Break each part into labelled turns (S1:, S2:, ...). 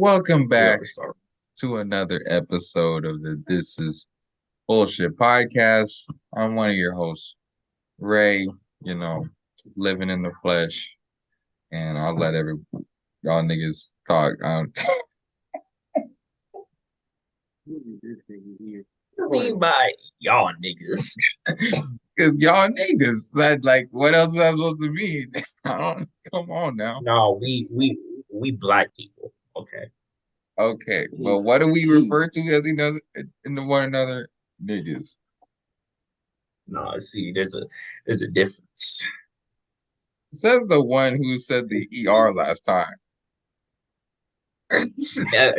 S1: Welcome back
S2: Whoever started.
S1: to another episode of the This Is Bullshit podcast. I'm one of your hosts, Ray, you know, living in the flesh, and I'll let y'all niggas talk.
S2: This nigga here.
S3: What do you mean by y'all niggas?
S1: Because y'all niggas, like, what else is that supposed to mean? I don't, come on now.
S3: No, we black people. Okay.
S1: Okay, well, what do we refer to as another, into one another? Niggas.
S3: No, see, there's a difference.
S1: Says the one who said the ER last time.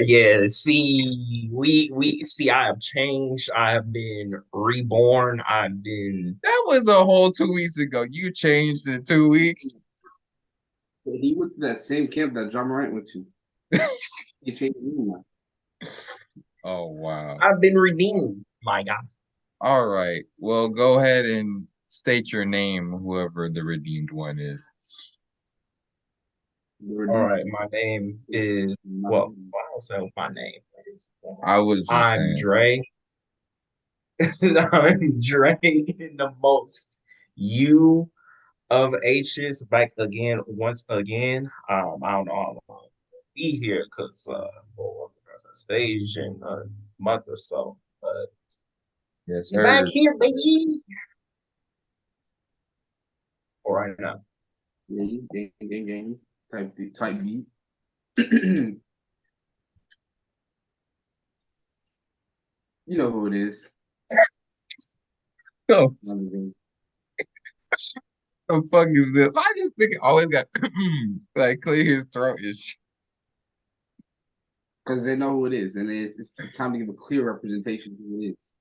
S3: Yeah, see, we see I have changed. I have been reborn. I've been
S1: That was a whole 2 weeks ago. You changed in 2 weeks.
S2: He went to that same camp that John Morant went to. He changed his name now.
S1: Oh wow.
S3: I've been redeemed, my God.
S1: All right. Well, go ahead and state your name, whoever the redeemed one is.
S3: All right, my name is well, I don't say what my name is.
S1: I was just
S3: I'm
S1: saying.
S3: Dre. I'm Dre in the most you of H's back again once again. I don't know how long I'll be here because well, as a stage in a month or so. But
S1: Yes,
S3: you're back
S1: sir.
S3: here, baby. All right now.
S2: Yeah, gang, type beat. You know who it is.
S1: Oh,
S2: Because
S1: the fuck is this? Why this nigga always got like clear his throat and shit?
S2: they know who it is, and it's time to give a clear representation of who it is.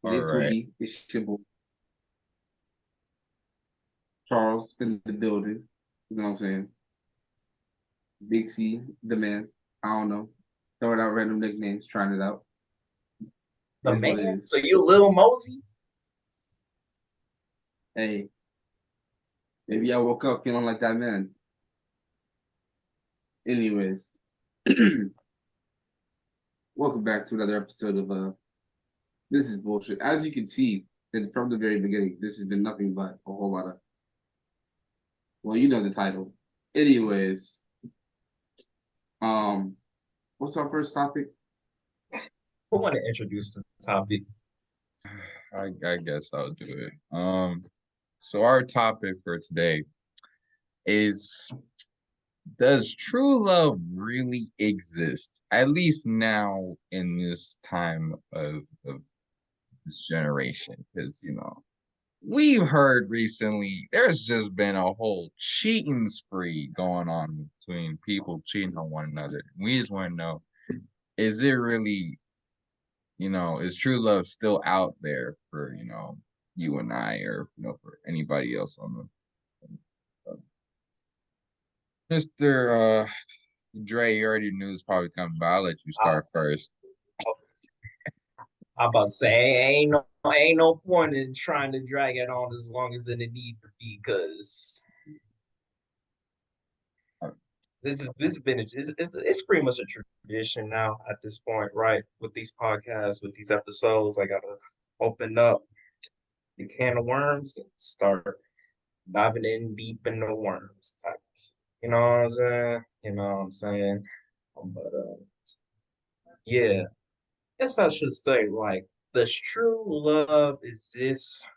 S1: All
S2: It is
S1: right.
S2: Woogie, it's Shibble, Charles in the building. You know what I'm saying? Big C, the man. I don't know. Throwing out random nicknames, trying it out.
S3: The
S2: That's what it
S3: man.
S2: is.
S3: So you Lil Mosey?
S2: Hey, maybe I woke up feeling like that man. Anyways, welcome back to another episode of This Is Bullshit. As you can see, and from the very beginning, this has been nothing but a whole lot of, well, you know the title. Anyways, um, what's our first topic?
S3: Who want to introduce the topic?
S1: I guess I'll do it. So our topic for today is, does true love really exist? At least now in this time of this generation. Because, we've heard recently there's just been a whole cheating spree going on between people cheating on one another. We just want to know, is it really, is true love still out there for, you and I, or, for anybody else on the Mr. Dre, you already knew it's probably coming, but I'll let you
S3: I,
S1: start first.
S3: I'm about to say ain't no point in trying to drag it on as long as it need to be because this has been it's pretty much a tradition now at this point, right? With these podcasts, with these episodes, I gotta open up the can of worms and start diving in deep in the worms type. You know what I'm saying? You know what I'm saying? But yeah, guess I should say like, does true love exist?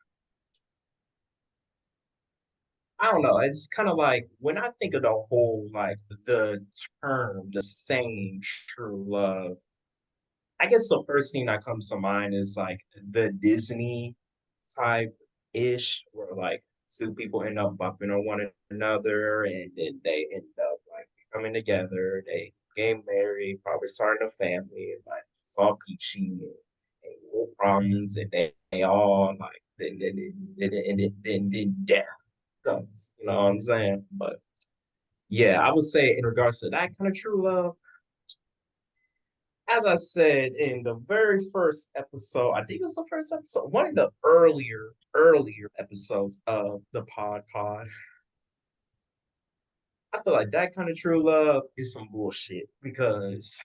S3: I don't know. It's kind of like when I think of the whole like the term, the saying true love. I guess the first thing that comes to mind is like the Disney type ish, where like two people end up bumping on one another, and then they end up like coming together. They get married, probably starting a family, and like it's all peachy and no problems, and they all like then death comes. You know what I'm saying? But yeah, I would say in regards to that kind of true love, as I said in the very first episode, I think it was the first episode, one of the earlier episodes of the pod. I feel like that kind of true love is some bullshit because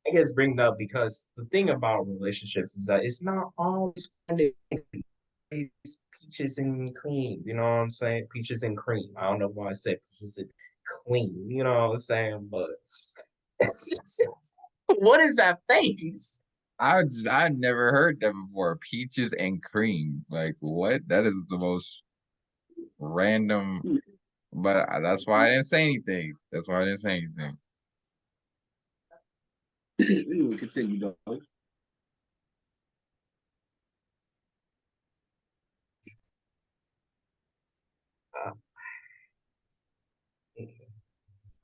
S3: I guess bring it up because the thing about relationships is that it's not always peaches and cream. You know what I'm saying? Peaches and cream. I don't know why I said peaches and cream. You know what I'm saying? But what is that face?
S1: I never heard that before. Peaches and cream. Like what? That is the most random. But that's why I didn't say anything. That's why I didn't say anything.
S2: Anyway, continue, dog.
S3: Uh,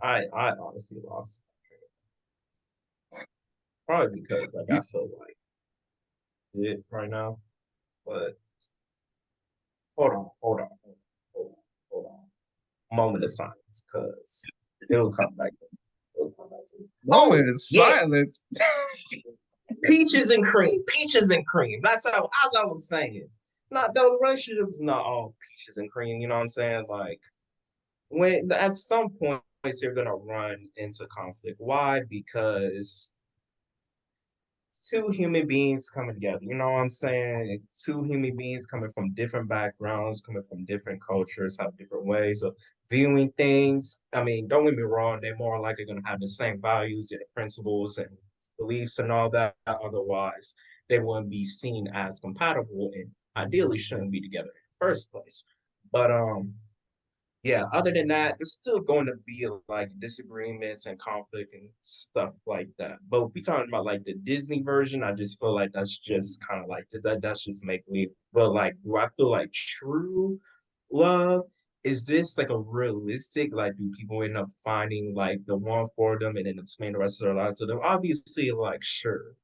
S3: I honestly lost probably because like I
S1: You,
S3: feel like it right now. But hold on. Moment of silence, because it'll come back. It'll come back to me. Oh
S1: moment of
S3: yes,
S1: silence.
S3: peaches and cream, peaches and cream. That's how as I was saying. Not the relationship is not all peaches and cream. You know what I'm saying? Like when at some point you're gonna run into conflict. Why? Because two human beings coming together. You know what I'm saying? Two human beings coming from different backgrounds, coming from different cultures, have different ways of viewing things. I mean, don't get me wrong, they're more likely going to have the same values and principles and beliefs and all that. Otherwise, they wouldn't be seen as compatible and ideally shouldn't be together in the first place. But yeah, other than that, there's still going to be like disagreements and conflict and stuff like that. But if we talking about like the Disney version, I just feel like that's just kind of like that's just make me. But like, do I feel like true love? Is this like a realistic? Like, do people end up finding like the one for them and end up spending the rest of their lives to them? Obviously, like sure,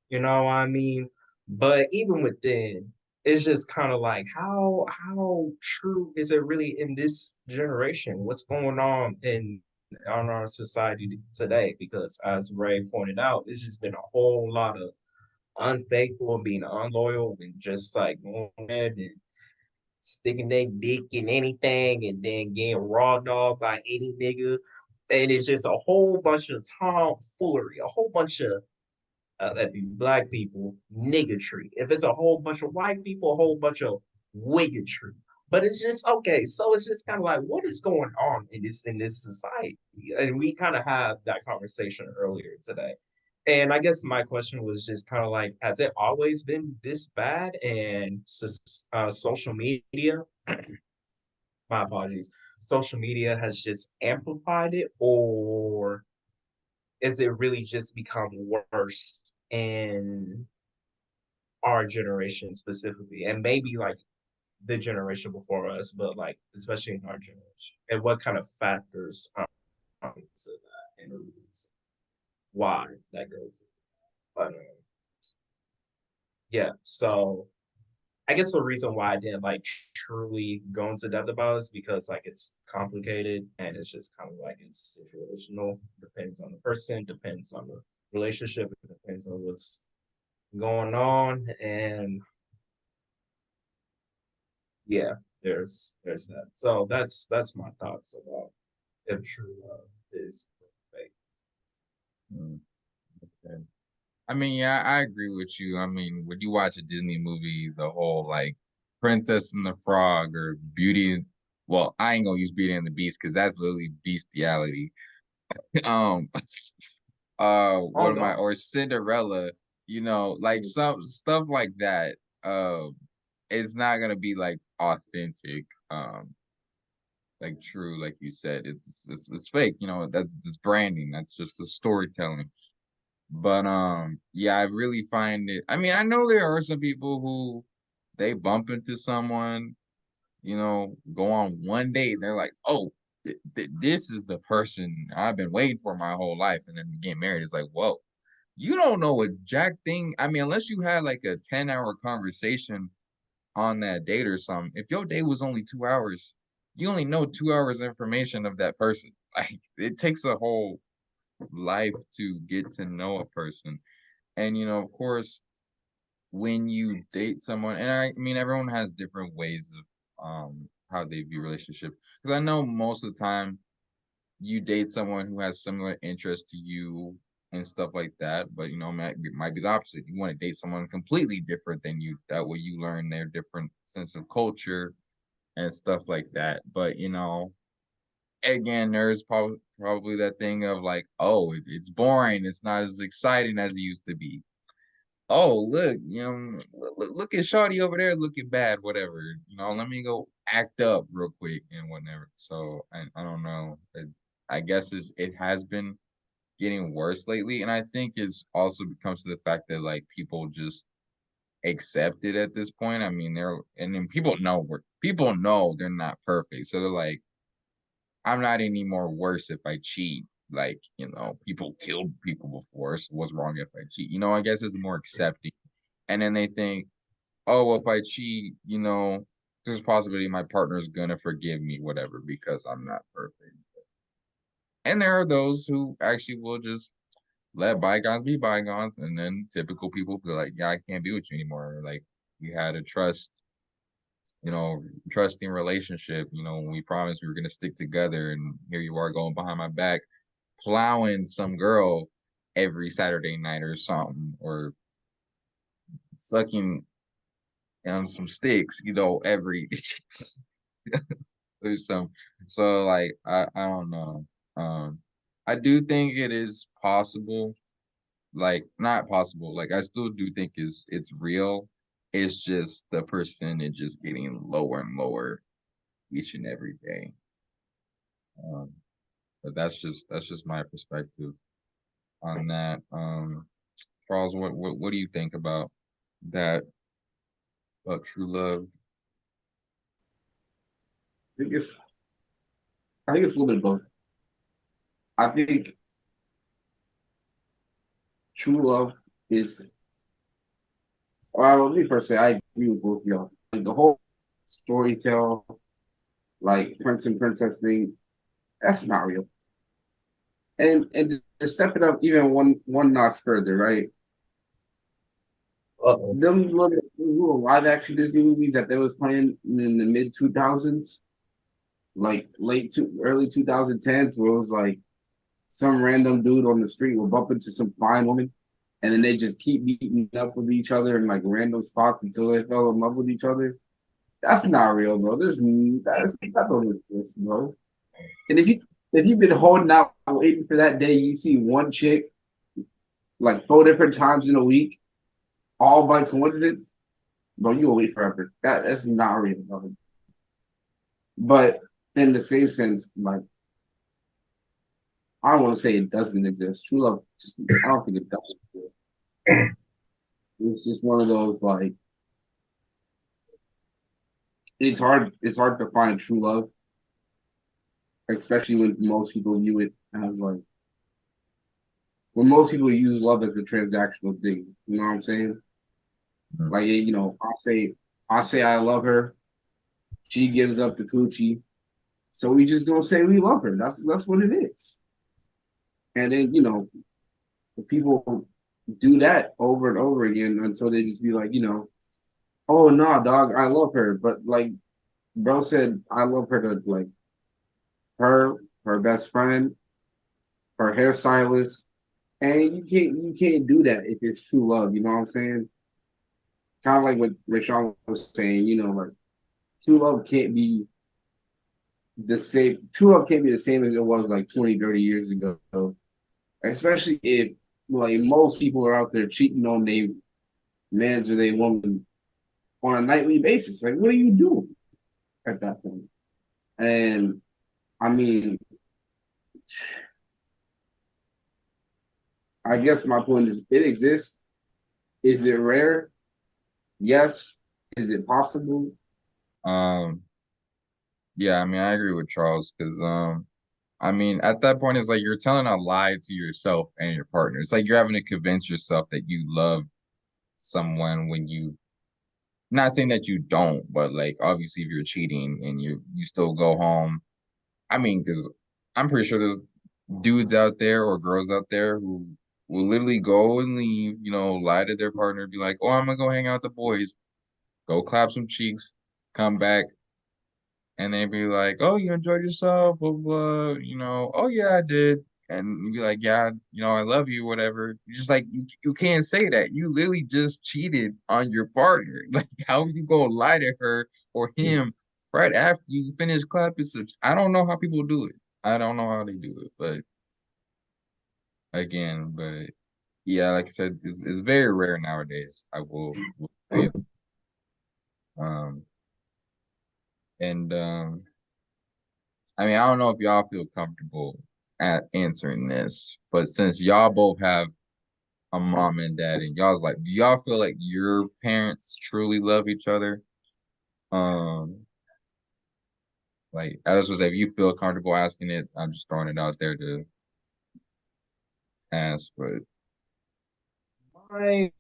S3: you know what I mean. But even within it's just kind of like how true is it really in this generation? What's going on in our society today? Because as Ray pointed out, it's just been a whole lot of unfaithful and being unloyal and just like going ahead and sticking their dick in anything and then getting raw dog by any nigga. And it's just a whole bunch of tomfoolery, a whole bunch of that be black people, niggatry. If it's a whole bunch of white people, a whole bunch of wiggatry. But it's just okay. So it's just kind of like, what is going on in this society? And we kind of had that conversation earlier today. And I guess my question was just kind of like, has it always been this bad? And social media, my apologies, social media has just amplified it, or is it really just become worse in our generation specifically, and maybe like the generation before us, but like especially in our generation, and what kind of factors are into that and reasons why that goes. But yeah, so I guess the reason why I didn't like truly go into depth about it is because like it's complicated and it's just kind of like it's situational. Depends on the person, depends on the relationship, it depends on what's going on, and yeah, there's that. So that's my thoughts about if true love is fake.
S1: Mm, okay. I mean, yeah, I agree with you. I mean, when you watch a Disney movie, the whole like Princess and the Frog or Beauty, well, I ain't gonna use Beauty and the Beast because that's literally bestiality. Um,
S3: Oh
S1: what am I?
S3: no.
S1: Or Cinderella, like some stuff like that. It's not gonna be like authentic. Like true, like you said, it's fake. That's just branding. That's just the storytelling. But yeah, I really find it. I mean, I know there are some people who they bump into someone, go on one date, and they're like, "Oh, this is the person I've been waiting for my whole life," and then get married. It's like, whoa, you don't know a jack thing. I mean, unless you had like a 10-hour conversation on that date or something. If your date was only 2 hours, you only know 2 hours information of that person. Like it takes a whole life to get to know a person. And of course, when you date someone, and I mean everyone has different ways of how they view relationship. Because I know most of the time you date someone who has similar interests to you and stuff like that, but might be the opposite. You want to date someone completely different than you. That way you learn their different sense of culture and stuff like that. But again, there's probably that thing of like, oh, it's boring. It's not as exciting as it used to be. Oh, look, look at Shawty over there looking bad, whatever. Let me go act up real quick and whatever. So I don't know. I guess it has been getting worse lately, and I think it's also comes to the fact that like people just accept it at this point. I mean, and then people know they're not perfect, so they're like, I'm not any more worse if I cheat. Like, people killed people before, so what's wrong if I cheat? I guess it's more accepting. And then they think, oh, well, if I cheat, there's a possibility my partner's gonna forgive me, whatever, because I'm not perfect. And there are those who actually will just let bygones be bygones, and then typical people be like, yeah, I can't be with you anymore. Like, we had a trusting relationship, when we promised we were gonna stick together, and here you are going behind my back, plowing some girl every Saturday night or something, or sucking on some sticks, every or some. So like I don't know. I do think it is possible, like not possible, like I still do think it's real. It's just the percentage is getting lower and lower each and every day. Um, but that's just my perspective on that. Charles, what do you think about that, about true love?
S2: I think it's I think it's a little bit of both. I think true love is. Well, let me first say I agree with both of y'all. Like the whole story tell, like prince and princess thing, that's not real. And to step it up even one notch further, right?
S3: Uh-oh.
S2: Them little live action Disney movies that they was playing in the mid 2000s, like early 2010s, where it was like some random dude on the street will bump into some fine woman, and then they just keep meeting up with each other in like random spots until they fell in love with each other. That's not real, bro. That don't exist, bro. And if you've been holding out waiting for that day, you see one chick like 4 different times in a week, all by coincidence, bro, you will wait forever. That's not real, bro. But in the same sense, like I don't want to say it doesn't exist. True love, I don't think it does exist. It's just one of those like it's hard to find true love, especially when most people view it as like when most people use love as a transactional thing. You know what I'm saying?
S1: Mhm.
S2: Like I say I love her, she gives up the coochie, so we just gonna say we love her. That's what it is. And then people do that over and over again until they just be like, oh no, nah, dog, I love her, but like bro said, I love her to like her, her best friend, her hairstylist, and you can't do that if it's true love. You know what I'm saying? Kind of like what Rashawn was saying. Like true love can't be the same. True love can't be the same as it was like 20, 30 years ago. Especially if like most people are out there cheating on their mans or their woman on a nightly basis. Like, what are you doing at that point? And I mean, I guess my point is it exists. Is it rare? Yes. Is it possible?
S1: Um, yeah, I mean, I agree with Charles because I mean, at that point, it's like you're telling a lie to yourself and your partner. It's like you're having to convince yourself that you love someone when not saying that you don't, but like obviously if you're cheating and you still go home. I mean, because I'm pretty sure there's dudes out there or girls out there who will literally go and leave, lie to their partner, be like, oh, I'm gonna go hang out with the boys, go clap some cheeks, come back, and they'd be like, "Oh, you enjoyed yourself, blah blah," "Oh yeah, I did," and you'd be like, "Yeah, I love you, whatever." You just like you can't say that. You literally just cheated on your partner. Like, how are you gonna lie to her or him right after you finish clapping? I don't know how people do it. I don't know how they do it, but again, but yeah, like I said, it's very rare nowadays. I will say, um, and I mean, I don't know if y'all feel comfortable at answering this, but since y'all both have a mom and dad, and y'all's like, do y'all feel like your parents truly love each other? Um, like I was just say, if you feel comfortable asking it, I'm just throwing it out there to ask. But
S3: I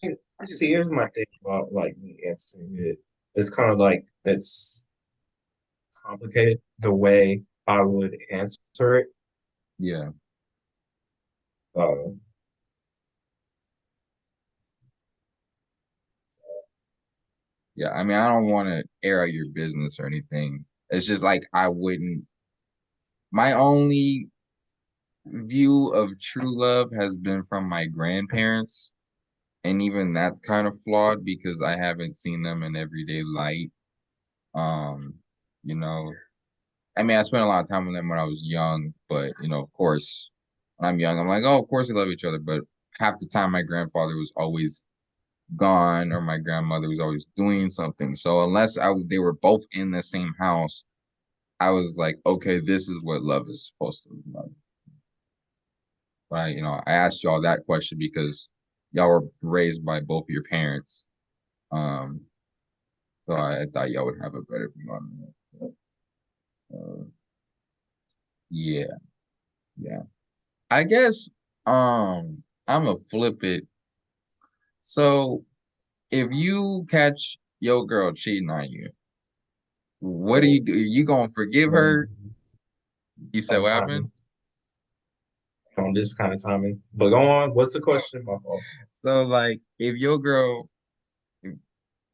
S3: see. Here's my thing about like me answering it. It's kind of like it's complicated the way I would answer it.
S1: yeah,
S3: Uh,
S1: yeah. I mean, I don't want to air out your business or anything. It's just like I wouldn't. My only view of true love has been from my grandparents, and even that's kind of flawed because I haven't seen them in everyday light. Um, you know, I mean, I spent a lot of time with them when I was young, but of course, when I'm young, I'm like, oh, of course they love each other. But half the time, my grandfather was always gone, or my grandmother was always doing something. So unless they were both in the same house, I was like, okay, this is what love is supposed to look like. But I asked y'all that question because y'all were raised by both of your parents. Um, so I thought y'all would have a better view on that. Uh, yeah, yeah. I guess I'm gonna flip it. So if you catch your girl cheating on you, what do you
S3: so,
S1: do? You gonna forgive her? You said
S3: kind
S1: what
S3: of
S1: happened?
S3: timing on this kind of timing. But go on. What's the question? My fault.
S1: So like if your girl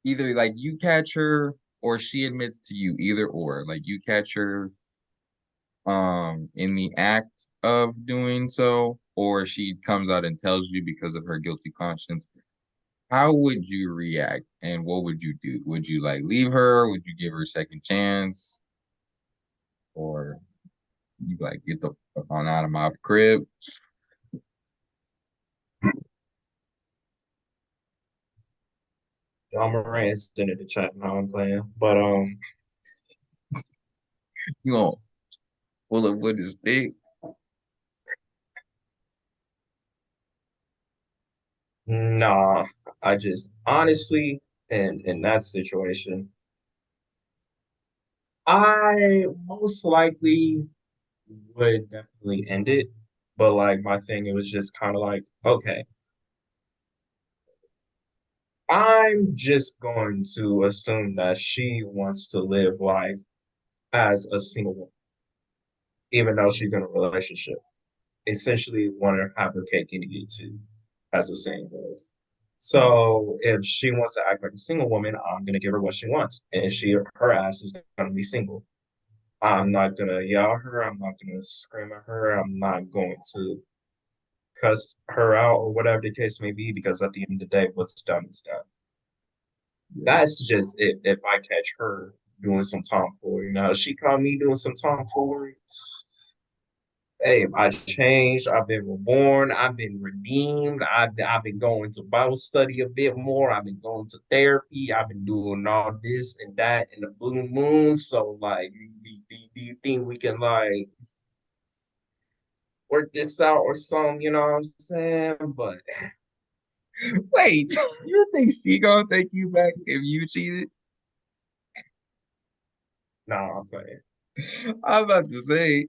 S1: either like you catch her or she admits to you, either or, like you catch her in the act of doing so, or she comes out and tells you because of her guilty conscience, how would you react and what would you do? Would you like leave her? Would you give her a second chance? Or you like get the fuck on out of my crib?
S3: John Moran sent it to chat. Now I'm playing. But
S1: You gonna pull it with his stick?
S3: nah. I just honestly, in that situation, I most likely would definitely end it. But like my thing, it was just kind of like, okay, I'm just going to assume that she wants to live life as a single woman, even though she's in a relationship. Essentially, want to have her cake and eat it too, as the saying goes. So if she wants to act like a single woman, I'm gonna give her what she wants, and her ass is gonna be single. I'm not gonna yell at her. I'm not gonna scream at her. I'm not going to cuss her out or whatever the case may be, because at the end of the day, what's done is done.
S1: Yeah.
S3: That's just it. If I catch her doing some tomfoolery, now if she caught me doing some tomfoolery, hey, I changed. I've been reborn. I've been redeemed. I've been going to Bible study a bit more. I've been going to therapy. I've been doing all this and that in the blue moon. So, like, do you think we can like work this out or something? You know what I'm saying? But
S1: Wait, you think she gonna take you back if you cheated?
S3: no, nah, I'm playing.
S1: I'm about to say,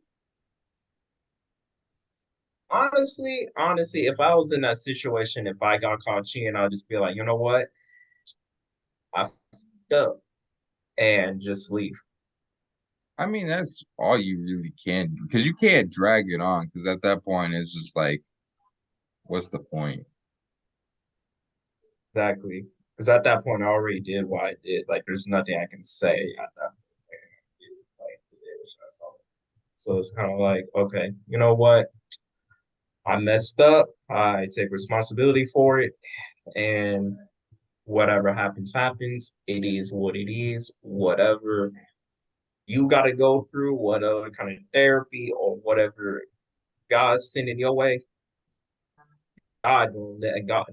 S3: Honestly, if I was in that situation, if I got caught cheating, I'd just be like, you know what? I fucked up and just leave.
S1: I mean, that's all you really can do because you can't drag it on because at that point it's just like, what's the point?
S3: Exactly. Because at that point, I already did what I did. Like, there's nothing I can say at that point. So it's kind of like, okay, you know what? I messed up. I take responsibility for it, and whatever happens, happens. It is what it is. Whatever you got to go through, whatever kind of therapy or whatever God's sending your way, God gonna let God.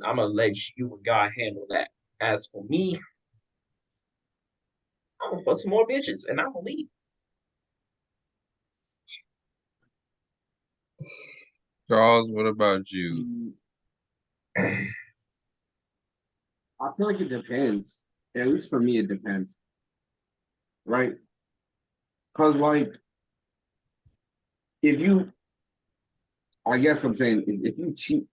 S3: I'm gonna let you and God handle that. As for me, I'm gonna fuck some more bitches and I'm gonna leave.
S1: Charles, what about you?
S2: See, I feel like it depends. At least for me, it depends, right? Because like if you, I guess I'm saying if you cheat,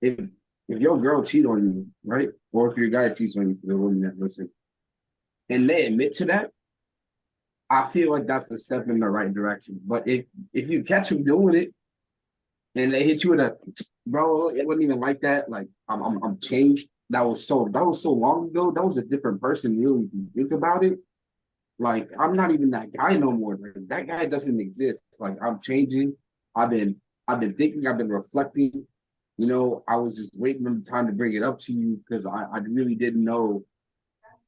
S2: if if your girl cheat on you, right, or if your guy cheats on you, for the women that listen, and they admit to that, I feel like that's a step in the right direction. But if you catch them doing it and they hit you with a, bro, it wasn't even like that. Like I'm changed. That was so long ago. That was a different person. Really, if you think about it, like I'm not even that guy no more. Like that guy doesn't exist. Like I'm changing. I've been I've been thinking. I've been reflecting. You know, I was just waiting for the time to bring it up to you because I really didn't know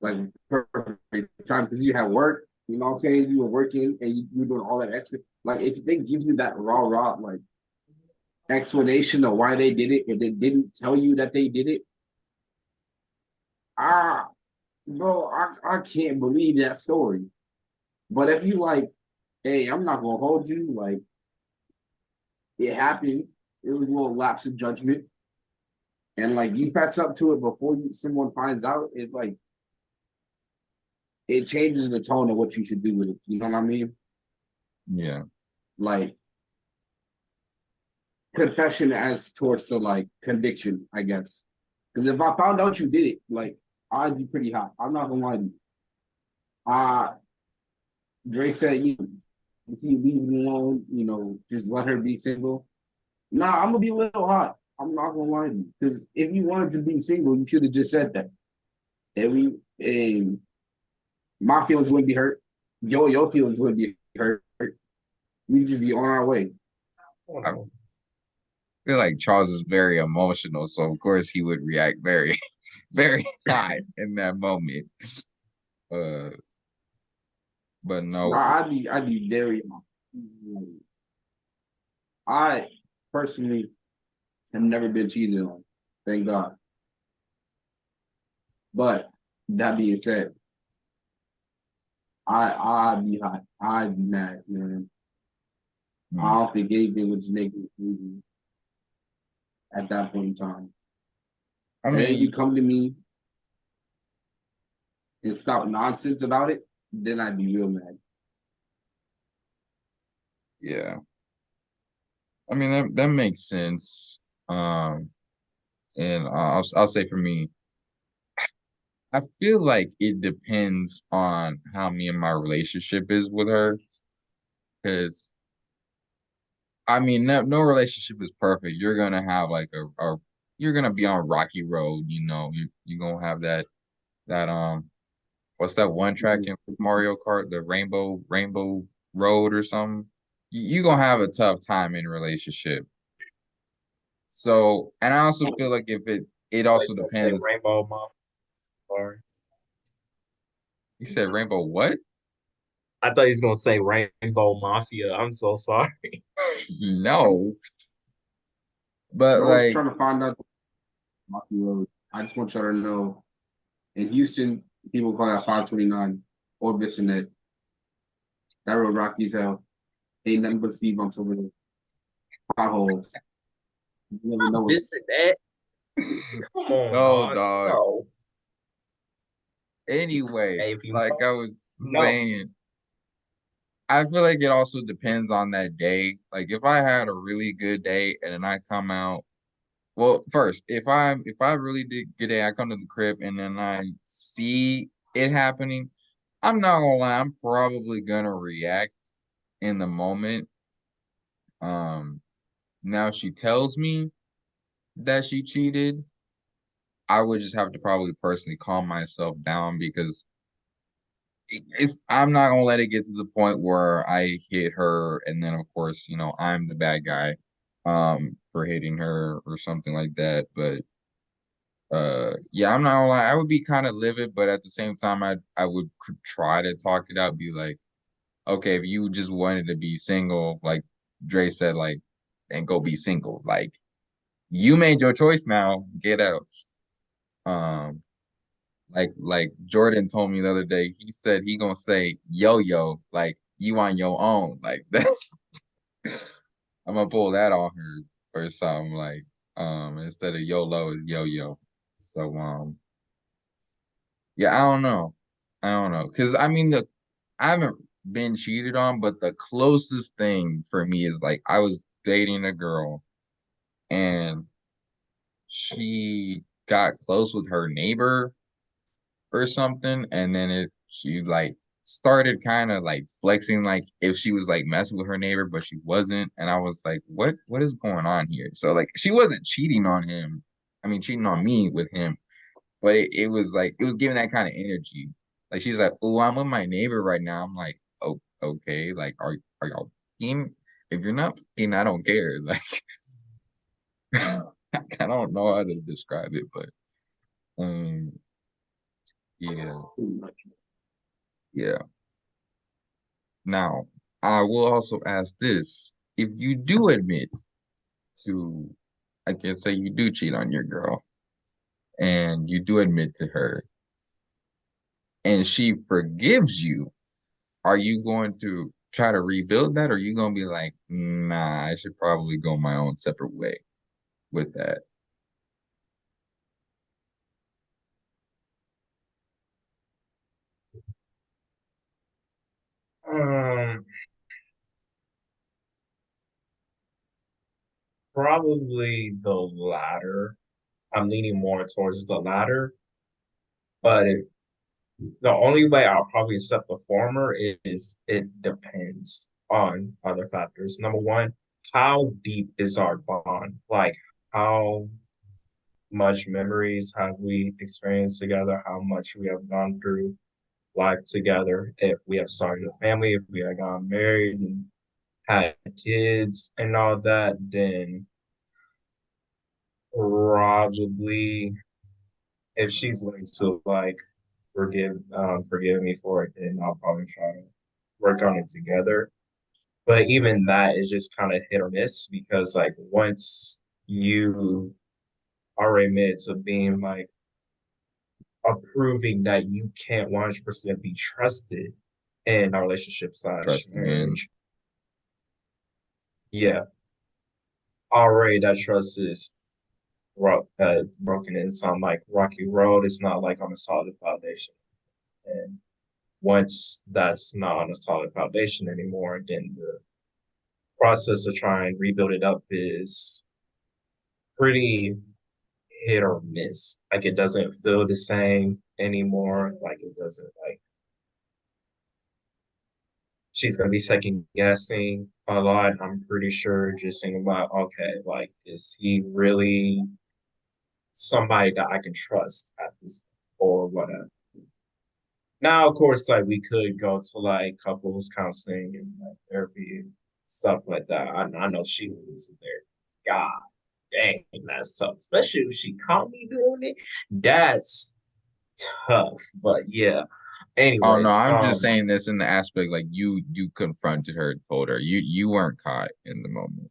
S2: like perfect time because you had work. You know what I'm saying? You were working and you were doing all that extra. Like if they give you that raw like explanation of why they did it and they didn't tell you that they did it, ah, bro, I can't believe that story. But if you like, hey, I'm not gonna hold you. Like it happened. It was a little lapse of judgment, and like you fess up to it before someone finds out. It like it changes the tone of what you should do with it. You know what I mean?
S1: Yeah.
S2: Like confession as towards to like conviction, I guess. Because if I found out you did it, like I'd be pretty hot. I'm not gonna lie to you. Uh Dre said if you leave me alone, you know, just let her be single. Nah, I'm gonna be a little hot. I'm not gonna lie to you. Because if you wanted to be single, you should have just said that. And my feelings wouldn't be hurt. Your feelings wouldn't be hurt. We'd just be on our way.
S1: I feel like Charles is very emotional, so of course he would react very, very high in that moment. Uh, but no,
S2: Nah, I'd be very. I personally have never been cheated on. Thank God. But that being said, I'd be hot. I'd be mad, man. I don't think anything would just make me easy at that point in time.
S1: I
S2: And then
S1: mean,
S2: you come to me and stop nonsense about it, then I'd be real mad.
S1: yeah. I mean that makes sense. Um, and I'll say for me, I feel like it depends on how me and my relationship is with her, because I mean, no relationship is perfect. You're gonna have like you're gonna be on a rocky road. You know, you're gonna have that what's that one track in Mario Kart, the Rainbow Road or something. You're gonna have a tough time in a relationship. So, and I also feel like if it
S3: I
S1: also
S3: was gonna say
S1: depends.
S3: Rainbow Mom. Sorry.
S1: You said Rainbow what?
S3: I thought he was gonna say Rainbow Mafia. I'm so sorry.
S1: No, but
S2: Bro, I was
S1: like
S2: trying to find out. I just want y'all to know in Houston, people call that 529 or Bissonnet. That road rocky as hell. Ain't nothing but speed bumps over there. Potholes. You never know what's
S3: This and that. Come on,
S1: no,
S3: dog.
S1: dog.
S3: No.
S1: Anyway,
S3: Hey, if you
S1: like
S3: know,
S1: I was
S3: no.
S1: saying, I feel like it also depends on that day. Like if I had a really good day and then I come out, well, first, if I really did good day, I come to the crib and then I see it happening, I'm not gonna lie, I'm probably gonna react in the moment. Um, Now she tells me that she cheated, I would just have to probably personally calm myself down because I'm not gonna let it get to the point where I hit her and then of course, I'm the bad guy for hitting her or something like that. But yeah, I'm not gonna lie, I would be kind of livid, but at the same time I would try to talk it out, be like, okay, if you just wanted to be single, like Dre said, like, and go be single. Like you made your choice now, get out. Um like Jordan told me the other day, he said he gonna say yo yo, like you on your own. Like that I'm gonna pull that on her or something like instead of YOLO is yo yo. So yeah, I don't know. I don't know. Cause I mean I haven't been cheated on, but the closest thing for me is like I was dating a girl and she got close with her neighbor or something, and then she like started kind of like flexing like if she was like messing with her neighbor, but she wasn't. And I was like, what is going on here? So like she wasn't cheating on him. I mean cheating on me with him, but it was like it was giving that kind of energy. Like she's like, oh, I'm with my neighbor right now. I'm like, oh, okay, like are y'all fucking? If you're not fucking, I don't care. Like I don't know how to describe it, but um yeah, yeah. Now, I will also ask this. If you do admit to, I can say you do cheat on your girl and you do admit to her and she forgives you, are you going to try to rebuild that or are you going to be like, nah, I should probably go my own separate way with that?
S3: Um, Probably the latter. I'm leaning more towards the latter, but the only way I'll probably accept the former is it depends on other factors. Number one, how deep is our bond? Like, how much memories have we experienced together? How much we have gone through life together? If we have started a family, if we have gotten married and had kids and all that, then probably if she's willing to like forgive me for it, then I'll probably try to work on it together. But even that is just kind of hit or miss because like once you are admitted to being like approving that you can't 100% be trusted in a relationship slash
S1: Trust again.
S3: marriage, yeah, already that trust is broken in some like rocky road. It's not like on a solid foundation. And once that's not on a solid foundation anymore, then the process of trying to rebuild it up is pretty hit or miss. Like it doesn't feel the same anymore. Like it doesn't like she's gonna be second guessing a lot. I'm pretty sure just thinking about okay, like is he really somebody that I can trust at this or whatever. Now, of course, like we could go to like couples counseling and like therapy and stuff like that. I know she was in there. God dang, that's tough. Especially if she caught me doing it. That's tough. But yeah.
S1: Oh no,
S3: Anyways,
S1: I'm just saying this in the aspect like you confronted her, told her you weren't caught in the moment.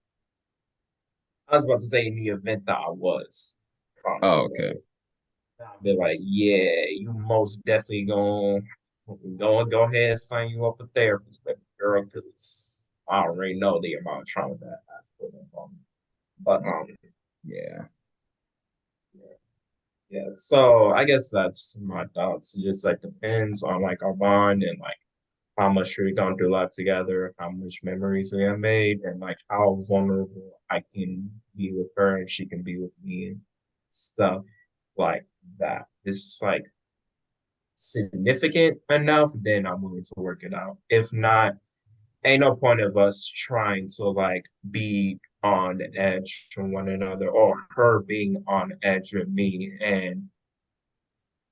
S3: I was about to say in the event that I was caught
S1: Oh,
S3: doing
S1: okay.
S3: it, I'd be like, yeah, you most definitely go ahead and sign you up a therapist, but girl, because I already know the amount of trauma that has put on me. But
S1: Yeah.
S3: yeah. So I guess that's my thoughts. It just like depends on like our bond and like how much we've gone through life together, how much memories we have made, and like how vulnerable I can be with her and she can be with me and stuff like that. It's like significant enough, then I'm willing to work it out. If not, ain't no point of us trying to like be on the edge from one another or her being on edge with me and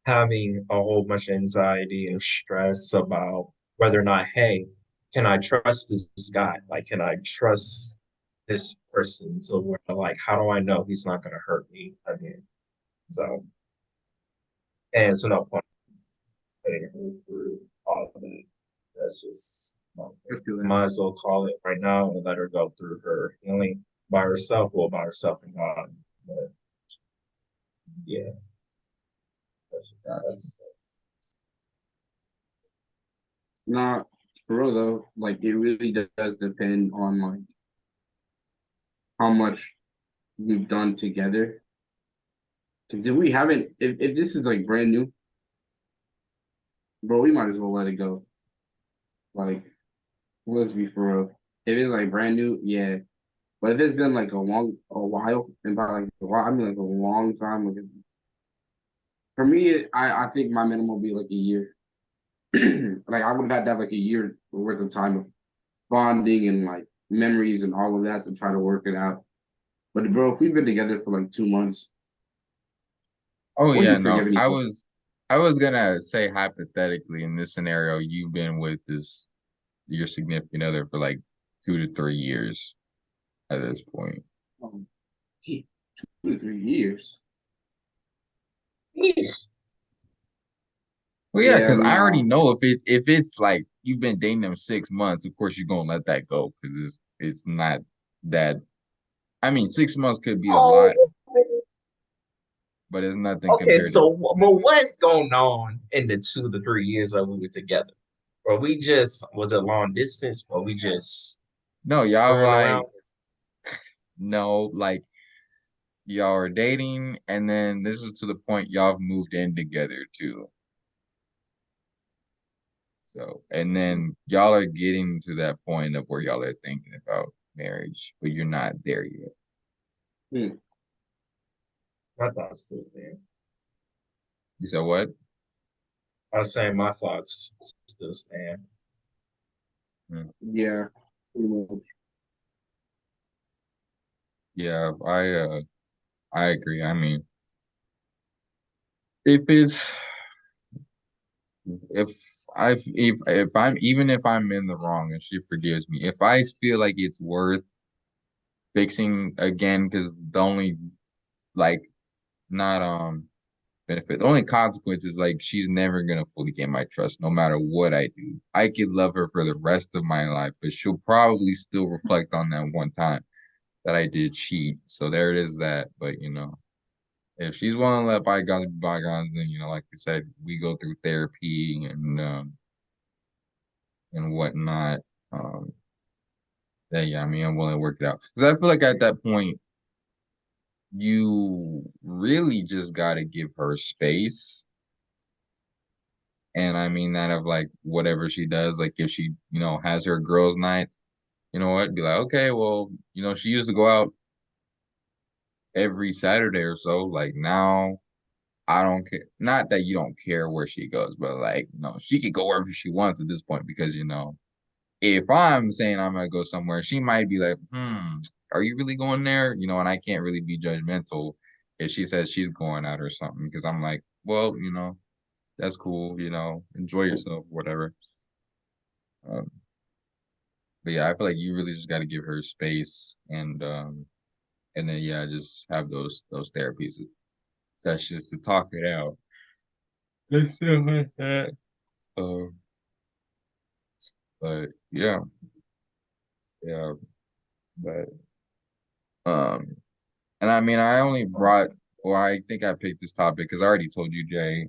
S3: having a whole bunch of anxiety and stress about whether or not, hey, can I trust this guy? Like, can I trust this person? So where like, how do I know he's not gonna hurt me again? So, and it's no point putting her through all of it. That's just
S2: I feel that.
S3: might as well call it right now and let her go through her healing by herself, well, by herself and God. But yeah, that's
S2: Nah, for real though, like it really does depend on like how much we've done together. Because if we haven't, if this is like brand new, bro, we might as well let it go. Like, let's be for real. If it's like brand new, yeah. But if it's been like a while, and by like a while, I mean like a long time. Like, for me, I think my minimum will be like a year. Like I would have had to have like a year worth of time of bonding and like memories and all of that to try to work it out. But bro, if we've been together for like 2 months,
S1: Oh
S2: or you
S1: yeah,
S2: forgive
S1: no. I
S2: anything.
S1: was I was gonna say hypothetically in this scenario, you've been with this your significant other for like 2 to 3 years at this point.
S2: Hey, 2 to 3 years.
S3: it.
S1: Well, yeah,
S2: Yeah,
S1: because I already
S2: nah.
S1: know if it's like you've been dating them 6 months, of course you're gonna let that go because it's not that. I mean, 6 months could be a
S3: Oh,
S1: lot, but it's nothing
S3: okay.
S1: compared to.
S3: So, well, what's going on in the 2 to 3 years that we were together? Or we just was it long distance? Or we just
S1: No, y'all
S3: screwing
S1: like
S3: around?
S1: no, like y'all are dating, and then this is to the point y'all have moved in together too. So, and then y'all are getting to that point of where y'all are thinking about marriage, but you're not there yet.
S2: Hmm.
S3: My thoughts still stand.
S1: You said what?
S3: I was saying my thoughts still stand.
S1: Hmm.
S2: Yeah, pretty much.
S1: Yeah, I agree. I mean, if it's if if I'm even if I'm in the wrong and she forgives me, if I feel like it's worth fixing again, because the only like not benefit, the only consequence is like she's never gonna fully gain my trust no matter what I do. I could love her for the rest of my life, but she'll probably still reflect on that one time that I did cheat. So there it is that. But if she's willing to let bygones be bygones, and like you said, we go through therapy and whatnot. Um, then yeah, I mean, I'm willing to work it out because I feel like at that point, you really just got to give her space. And I mean that of like whatever she does, like if she, has her girls' night, you know what, be like, okay, well, she used to go out every Saturday or so. Like now, I don't care. Not that you don't care where she goes, but like, she could go wherever she wants at this point because, if I'm saying I'm gonna go somewhere, she might be like, are you really going there? And I can't really be judgmental if she says she's going out or something because I'm like, well, that's cool, enjoy yourself, whatever. Um, but yeah, I feel like you really just got to give her space and then yeah, just have those therapies sessions to talk it out. And stuff like that. Um, but yeah, yeah, but um. And I mean, I only brought, or I think I picked this topic because I already told you, Jay.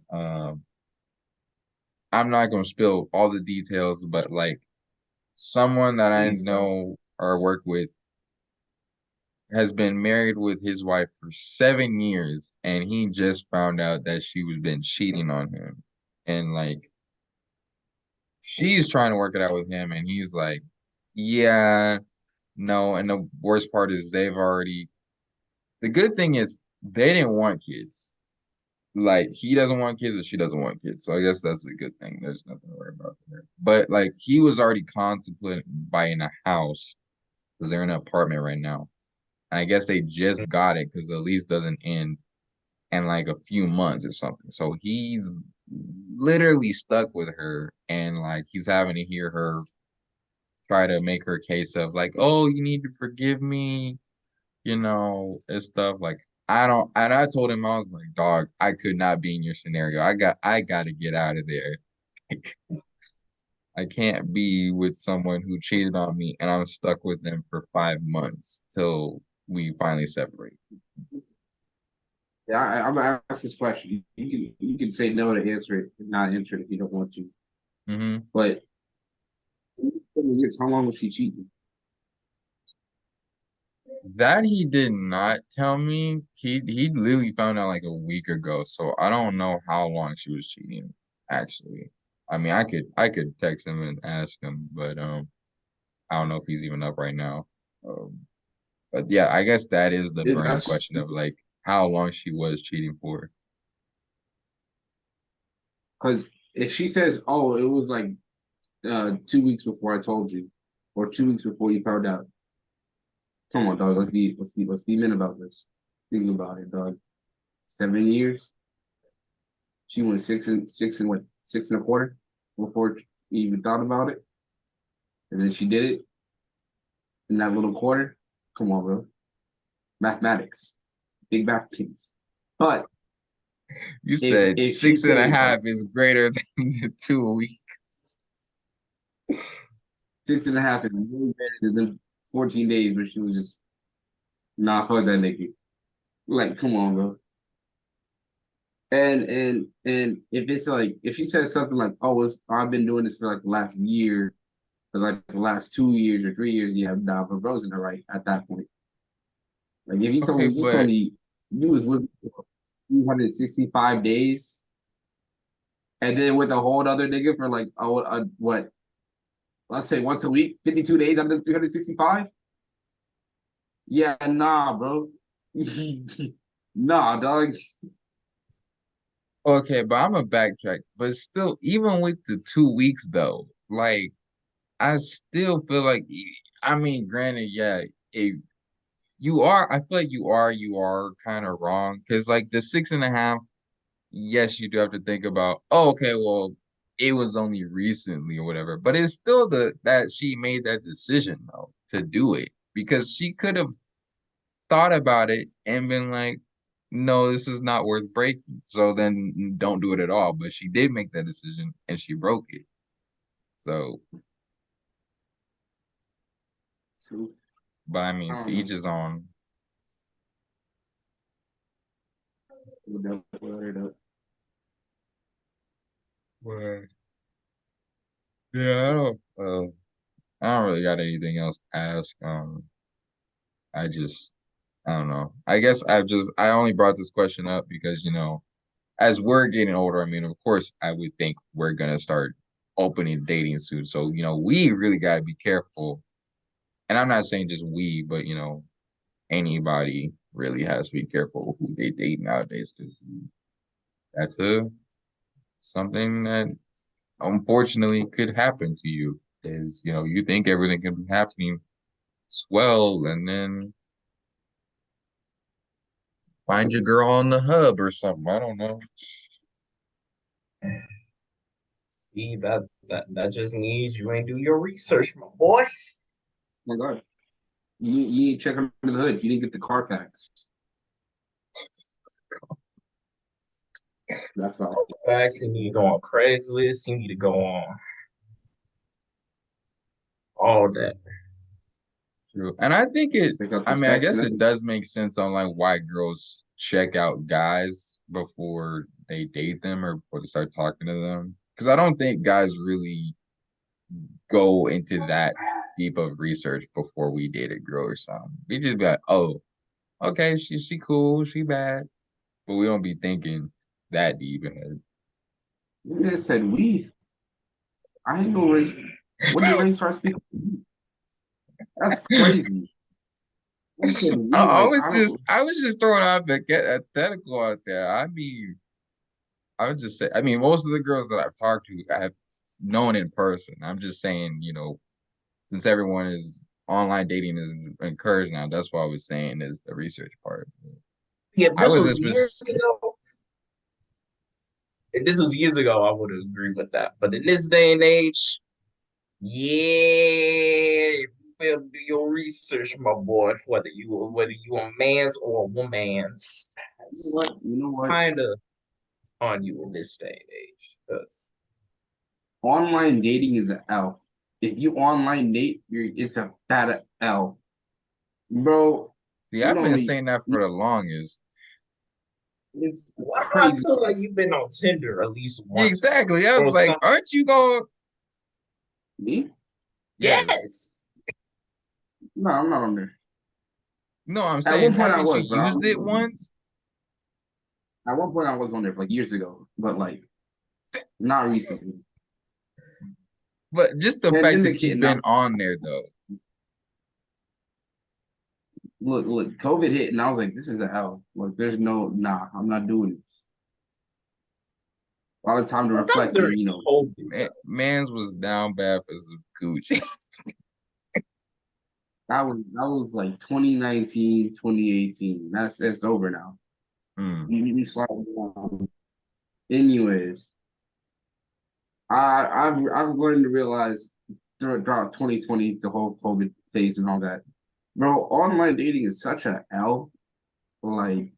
S1: I'm not going to spill all the details, but like someone that I
S2: Please don't.
S1: know or work with has been married with his wife for 7 years, and he just found out that she was been cheating on him. And like, she's trying to work it out with him, and he's like, yeah, no. And the worst part is the good thing is they didn't want kids. Like he doesn't want kids and she doesn't want kids. So I guess that's a good thing. There's nothing to worry about there. But like he was already contemplating buying a house because they're in an apartment right now. And I guess they just got it because the lease doesn't end in like a few months or something. So he's literally stuck with her, and like he's having to hear her try to make her case of like, oh, you need to forgive me, and stuff. Like I don't, and I told him, I was like, dog, I could not be in your scenario. I got to get out of there. Like, I can't be with someone who cheated on me and I'm stuck with them for 5 months till we finally separate.
S2: Yeah, I'm gonna ask this question. You can say no to answer it and not answer it if you don't want to.
S1: Hmm.
S2: But how long was she cheating?
S1: That he did not tell me. He literally found out like a week ago, so I don't know how long she was cheating, actually. I mean, I could text him and ask him, but I don't know if he's even up right now. Um, but yeah, I guess that is the burning
S2: That's
S1: question of like how long she was cheating for.
S2: because if she says, "Oh, it was like 2 weeks before I told you," or 2 weeks before you found out, come on, dog. Let's be men about this. Think about it, dog. 7 years. She went six and what 6 and a quarter before you even thought about it, and then she did it in that little quarter. Come on, bro. Mathematics, big math kids. But
S1: You said
S2: if she
S1: six and a
S2: says
S1: half is greater than the 2 weeks.
S2: 6.5 is way better than the 14 days where she was just not fuck that nigga. Like, come on, bro. And if it's like if she says something like, "Oh, I've been doing this for like the last year, for like the last 2 years or 3 years," yeah, nah, but bro's in the right at that point. Like if
S1: Okay,
S2: you told
S1: but
S2: me you was with me for 365 days, and then with a whole other nigga for like what, let's say once a week, 52 days out of the 365. Yeah, nah, bro. Nah, dog.
S1: okay, but I'm a backtrack. But still, even with the 2 weeks though, like I still feel like I mean, granted, yeah, if I feel like you are kind of wrong because like the 6.5, yes, you do have to think about, oh, okay, well, it was only recently or whatever, but it's still that she made that decision though to do it because she could have thought about it and been like, no, this is not worth breaking. So then don't do it at all. But she did make that decision and she broke it. So, but I
S2: I
S1: mean, to
S2: don't
S1: each
S2: know.
S1: his own.
S2: We'll definitely let her know.
S1: But yeah, I don't really got anything else to ask. I just, I don't know. I guess I only brought this question up because, as we're getting older, I mean, of course, I would think we're gonna start opening dating soon. So, we really gotta be careful. And I'm not saying just we, but anybody really has to be careful who they date nowadays because that's a something that unfortunately could happen to you. Is you think everything can be happening swell, and then find your girl on the hub or something. I don't know.
S3: See, that just means you ain't do your research, my boy.
S2: Oh my God. You ain't check under the hood. You didn't get the Carfax. That's all.
S3: Facts, you need to go on Craigslist. You need to go on all that.
S1: True. And I think
S2: Pick up
S1: I
S2: the
S1: mean, I
S2: specs and
S1: guess it
S2: everything.
S1: does make sense on like why girls check out guys before they date them or before they start talking to them. Because I don't think guys really go into that deep of research before we date a girl or something. We just be like, oh, okay, she cool, she bad. But we don't be thinking that deep ahead.
S2: You just said we. I ain't no race. When did race start speaking? That's crazy. I said
S1: I,
S2: we
S1: I
S2: like
S1: was
S2: I don't.
S1: just I was just throwing out the hypothetical out there. I mean, I would just say, I mean, most of the girls that I've talked to, I have known in person. I'm just saying, since everyone is online dating is encouraged now, that's what I was saying is the research part.
S3: Yeah, if
S1: I
S3: this
S1: was
S3: was
S1: just
S3: years ago, if this was years ago, I would agree with that. But in this day and age, yeah, you better do your research, my boy. Whether you a man's or a woman's,
S2: You know
S3: that's
S2: what? You know what?
S3: kind of on you in this day and age. 'Cause
S2: Online dating is an L. If you online date, it's a bad L, bro.
S1: see,
S2: You
S1: I've
S2: don't
S1: been
S2: need.
S1: saying that for the longest.
S2: It's
S3: why do I
S2: crazy.
S3: feel like you've been on Tinder at least
S1: Yeah,
S3: once
S1: exactly. I was
S3: or
S1: like,
S3: something?
S1: aren't you going?
S2: Me?
S1: Yes.
S3: Yes.
S2: No, I'm not on there.
S1: No, I'm
S2: At
S1: saying,
S2: one point I
S1: haven't you
S2: was, but
S1: used it once?
S2: at one point I was on there like years ago, but like not recently.
S1: But just the
S2: And
S1: fact
S2: then the
S1: that
S2: kid
S1: you've
S2: now
S1: been on there though.
S2: look, COVID hit, and I was like, this is a L. Like, there's no nah, I'm not doing this. A lot of time to
S3: Well, that's
S2: reflect and
S3: during COVID.
S1: Man's was down bad for some Gucci.
S2: that was like 2019, 2018. That's over now.
S1: Hmm.
S2: You need me sliding down. Anyways, I've learned to realize throughout 2020, the whole COVID phase and all that, bro. Online dating is such a L. Like,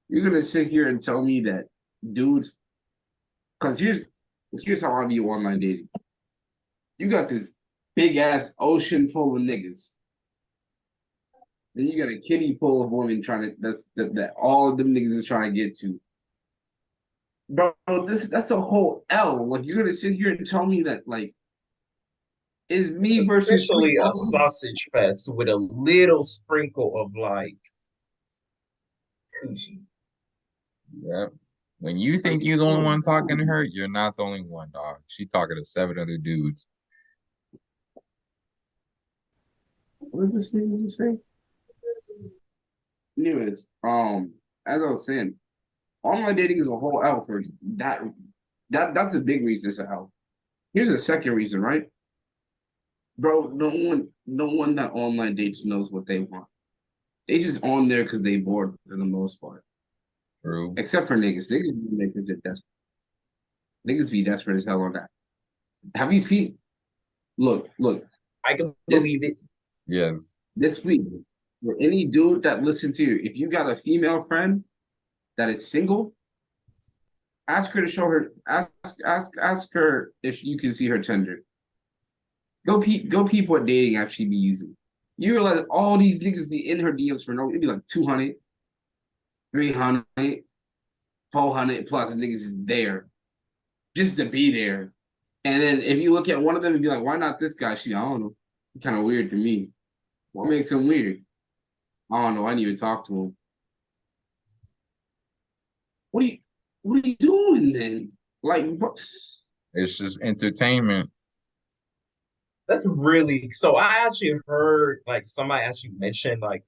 S2: you're gonna sit here and tell me that dudes, because here's how I view online dating. You got this big ass ocean full of niggas. Then you got a kiddie full of women trying to that all of them niggas is trying to get to. Bro, that's a whole L. Like, you're gonna sit here and tell me that like it's me
S3: It's
S2: versus three
S3: essentially a
S2: women.
S3: sausage fest with a little sprinkle of like coochie.
S1: Yep. When you
S2: Like,
S1: think you're the only one talking to her, you're not the only one, dog. She talking to 7 other dudes.
S2: what did this nigga say? Anyways, as I was saying, online dating is a whole L for that. That's a big reason it's a L. Here's a second reason, right? Bro, no one that online dates knows what they want. They just on there because they bored for the most part.
S1: True.
S2: Except for niggas. Niggas are desperate. Niggas be desperate as hell on that. Have you seen? Look.
S3: I can
S2: This
S3: believe it.
S1: Yes.
S2: this week, for any dude that listens here, if you got a female friend that is single, ask her to show her. Ask her if you can see her Tinder. Go peep what dating app she be using. You realize all these niggas be in her DMs for no. It'd be like 200, 300, 400 plus niggas just there, just to be there. And then if you look at one of them and be like, why not this guy? I don't know. Kind of weird to me. What makes him weird? I don't know. I didn't even talk to him. What are you what are you doing then? Like, bro,
S1: It's just entertainment.
S3: That's really so. I actually heard like somebody actually mentioned like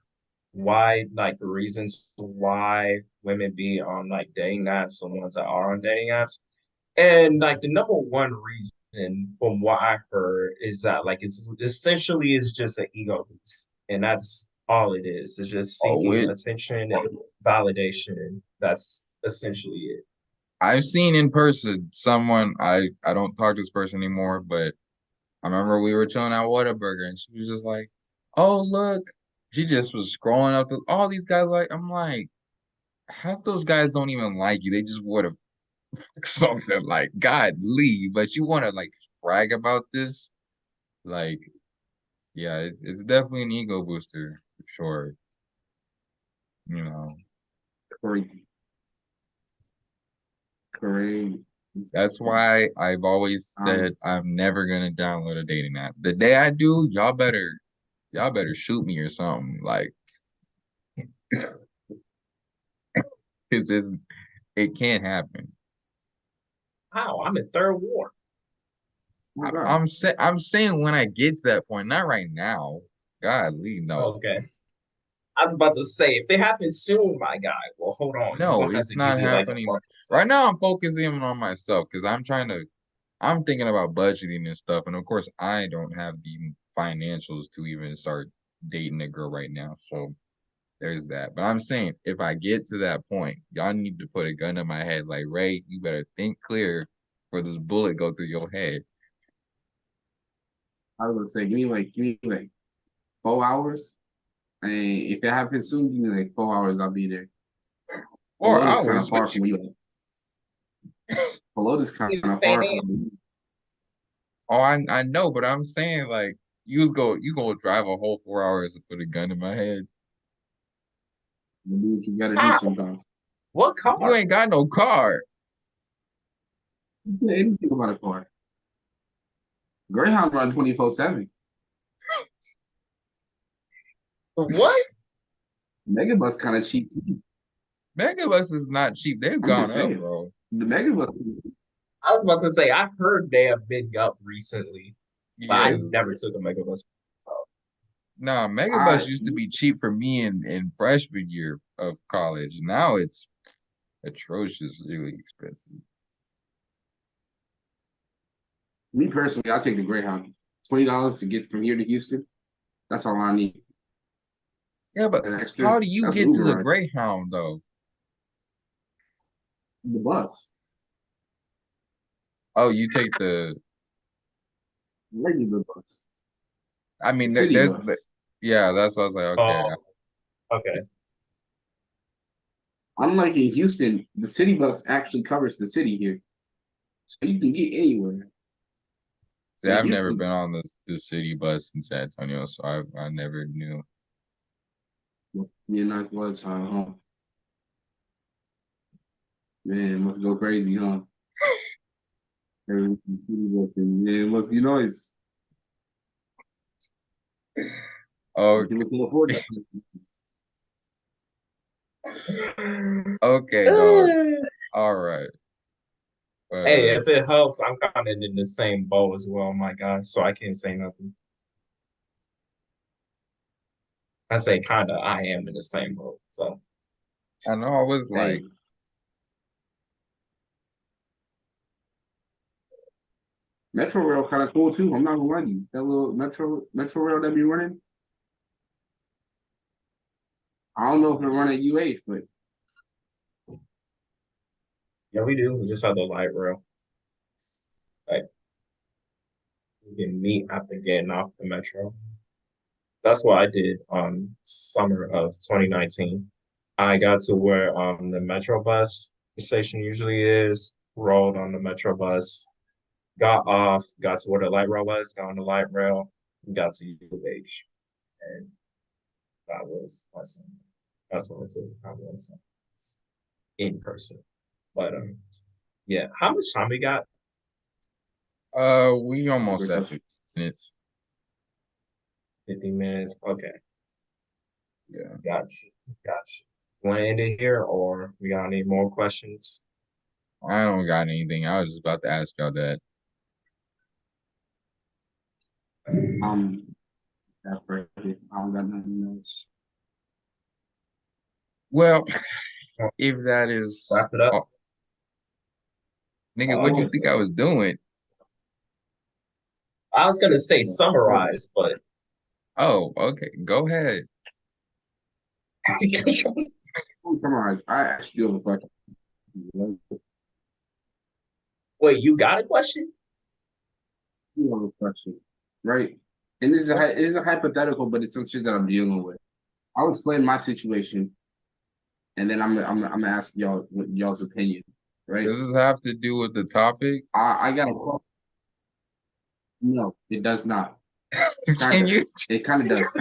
S3: why like the reasons why women be on like dating apps, the ones that are on dating apps. And like the number one reason from what I heard is that like it's essentially is just an ego boost. And that's all it is. It's just
S1: Oh,
S3: seeking attention and validation. That's essentially it.
S1: I've seen in person someone, I don't talk to this person anymore, but I remember we were chilling at Whataburger and she was just like, "Oh, look." She just was scrolling up to all these guys like I'm like, half those guys don't even like you. They just would have something like God leave, but you want to like brag about this? Like, yeah, it's definitely an ego booster for sure. You know,
S2: crazy. Crazy.
S1: that's why I've always
S2: Um,
S1: said I'm never gonna download a dating app. The day I do, y'all better shoot me or something. Like, it's it can't happen.
S3: Wow, I'm in third war.
S2: oh my
S1: I,
S2: God.
S1: I'm saying when I get to that point, not right now. Godly, no.
S3: Okay. I was about to say, if it happens soon, my guy, well, hold on. You're
S1: No,
S3: gonna have
S1: it's
S3: to give
S1: not
S3: me like a
S1: happening.
S3: month or
S1: Right
S3: so.
S1: now, I'm focusing on myself because I'm thinking about budgeting and stuff. And of course, I don't have the financials to even start dating a girl right now. So there's that. But I'm saying if I get to that point, y'all need to put a gun in my head. Like Ray, you better think clear for this bullet go through your head.
S2: I was gonna say, give me like 4 hours. And if it happens soon, give me like 4 hours, I'll be there.
S1: 4
S2: Pelota's kind of
S1: hours?
S2: far
S1: What
S2: from where you at. Pelota's kind
S3: You
S2: of far
S3: saying?
S2: from me.
S1: Oh, I know, but I'm saying like you gonna drive a whole 4 hours to put a gun in my head.
S2: You do what you gotta do
S3: How?
S2: sometimes.
S3: What
S1: You
S3: car?
S1: ain't got no car.
S2: Yeah, anything about a car. Greyhound run 24/7.
S3: What?
S2: Megabus kind of cheap too.
S1: Megabus is not cheap. They've
S2: I'm
S1: gone
S2: just
S1: up,
S2: saying.
S1: bro.
S2: The Megabus,
S3: I was about to say I heard they have been up recently, but I
S1: Yes.
S3: never took a megabus.
S1: Nah, Megabus
S2: I
S1: used to be cheap for me in freshman year of college. Now it's atrocious, really expensive.
S2: me personally, I'll take the Greyhound. $20 to get from here to Houston. That's all I need.
S1: Yeah, but
S2: An extra.
S1: how do you
S2: That's an
S1: get to
S2: Uber
S1: the
S2: ride.
S1: Greyhound though?
S2: The bus.
S1: Oh, you take the.
S2: Regular bus.
S1: I
S2: The
S1: mean,
S2: city
S1: there's the.
S2: bus.
S1: Yeah, that's what I was like. Okay,
S3: Oh, okay.
S2: Unlike in Houston, the city bus actually covers the city here. So you can get anywhere.
S1: see,
S2: In
S1: I've never
S2: Houston,
S1: been on the city bus in San Antonio, so I never knew.
S2: yeah, nice lunchtime, huh? Man, must go crazy, huh? Every city bus, and yeah, it must be nice.
S1: Oh,
S2: People can afford that.
S1: okay, dog. All right.
S3: Hey,
S1: Uh,
S3: if it helps, I'm kind of in the same boat as well, my guy, so I can't say nothing. I say kind of, I am in the same boat. So,
S1: I know I was
S2: Hey,
S1: like,
S2: Metro Rail kind of cool too. I'm not gonna lie to you. That little Metro Rail that be running. I don't know if it run at UH, but
S3: yeah, we do. We just have the light rail. Like, we can meet after getting off the metro. That's what I did summer of 2019. I got to where the metro bus station usually is, rolled on the metro bus, got off, got to where the light rail was, got on the light rail, and got to UH. And that was my summer. That's what I took. I was in person. But yeah. How much time we got?
S1: we
S2: that's a
S1: almost
S2: great
S1: at
S2: question.
S1: 50 minutes.
S3: 50 minutes. Okay.
S1: Yeah.
S3: Gotcha. Gotcha. Want to end it here or we got any more questions?
S1: I don't got anything. I was just about to ask y'all that.
S2: Um, that's perfect. I don't got nothing else.
S1: Well, if that is,
S3: Wrap it up.
S1: oh, nigga, what do you
S3: Almost.
S1: think I was doing?
S3: I was gonna say summarize, but
S1: Oh, okay. Go ahead.
S2: Summarize. I actually have a question.
S3: wait, you got a question?
S2: You have a question, right? And this is
S3: What?
S2: it is a hypothetical, but it's some shit that I'm dealing with. I'll explain my situation, and then I'm gonna ask y'all what y'all's opinion, right?
S1: Does this have to do with the topic?
S2: I got a no, it does not.
S1: Can
S2: Kinda,
S1: you?
S2: it kind of does.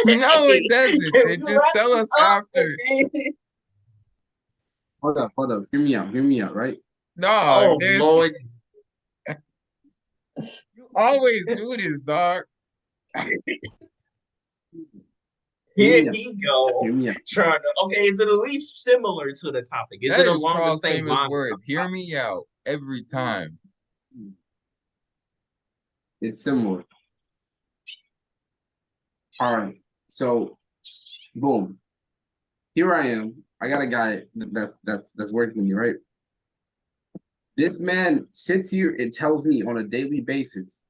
S1: No, it doesn't.
S3: Can
S1: Then
S3: we
S1: just
S3: wrap
S1: tell
S3: this
S1: us
S3: up,
S1: after.
S3: man?
S2: Hold up, hear me out, right?
S1: Dog,
S3: Oh
S1: there's
S3: Lord.
S1: you always do this, dog.
S2: Hear
S3: Here
S2: me out,
S3: he go.
S2: hear me out.
S3: Trying to okay, is it at least similar to the topic? Is
S1: That
S3: it
S1: is
S3: along the
S1: Charles'
S3: same
S1: famous
S3: lines of
S1: words.
S3: the
S1: Hear
S3: topic?
S1: me out every time.
S2: It's similar. All right, so boom, here I am. I got a guy that's working with me, right? This man sits here and tells me on a daily basis,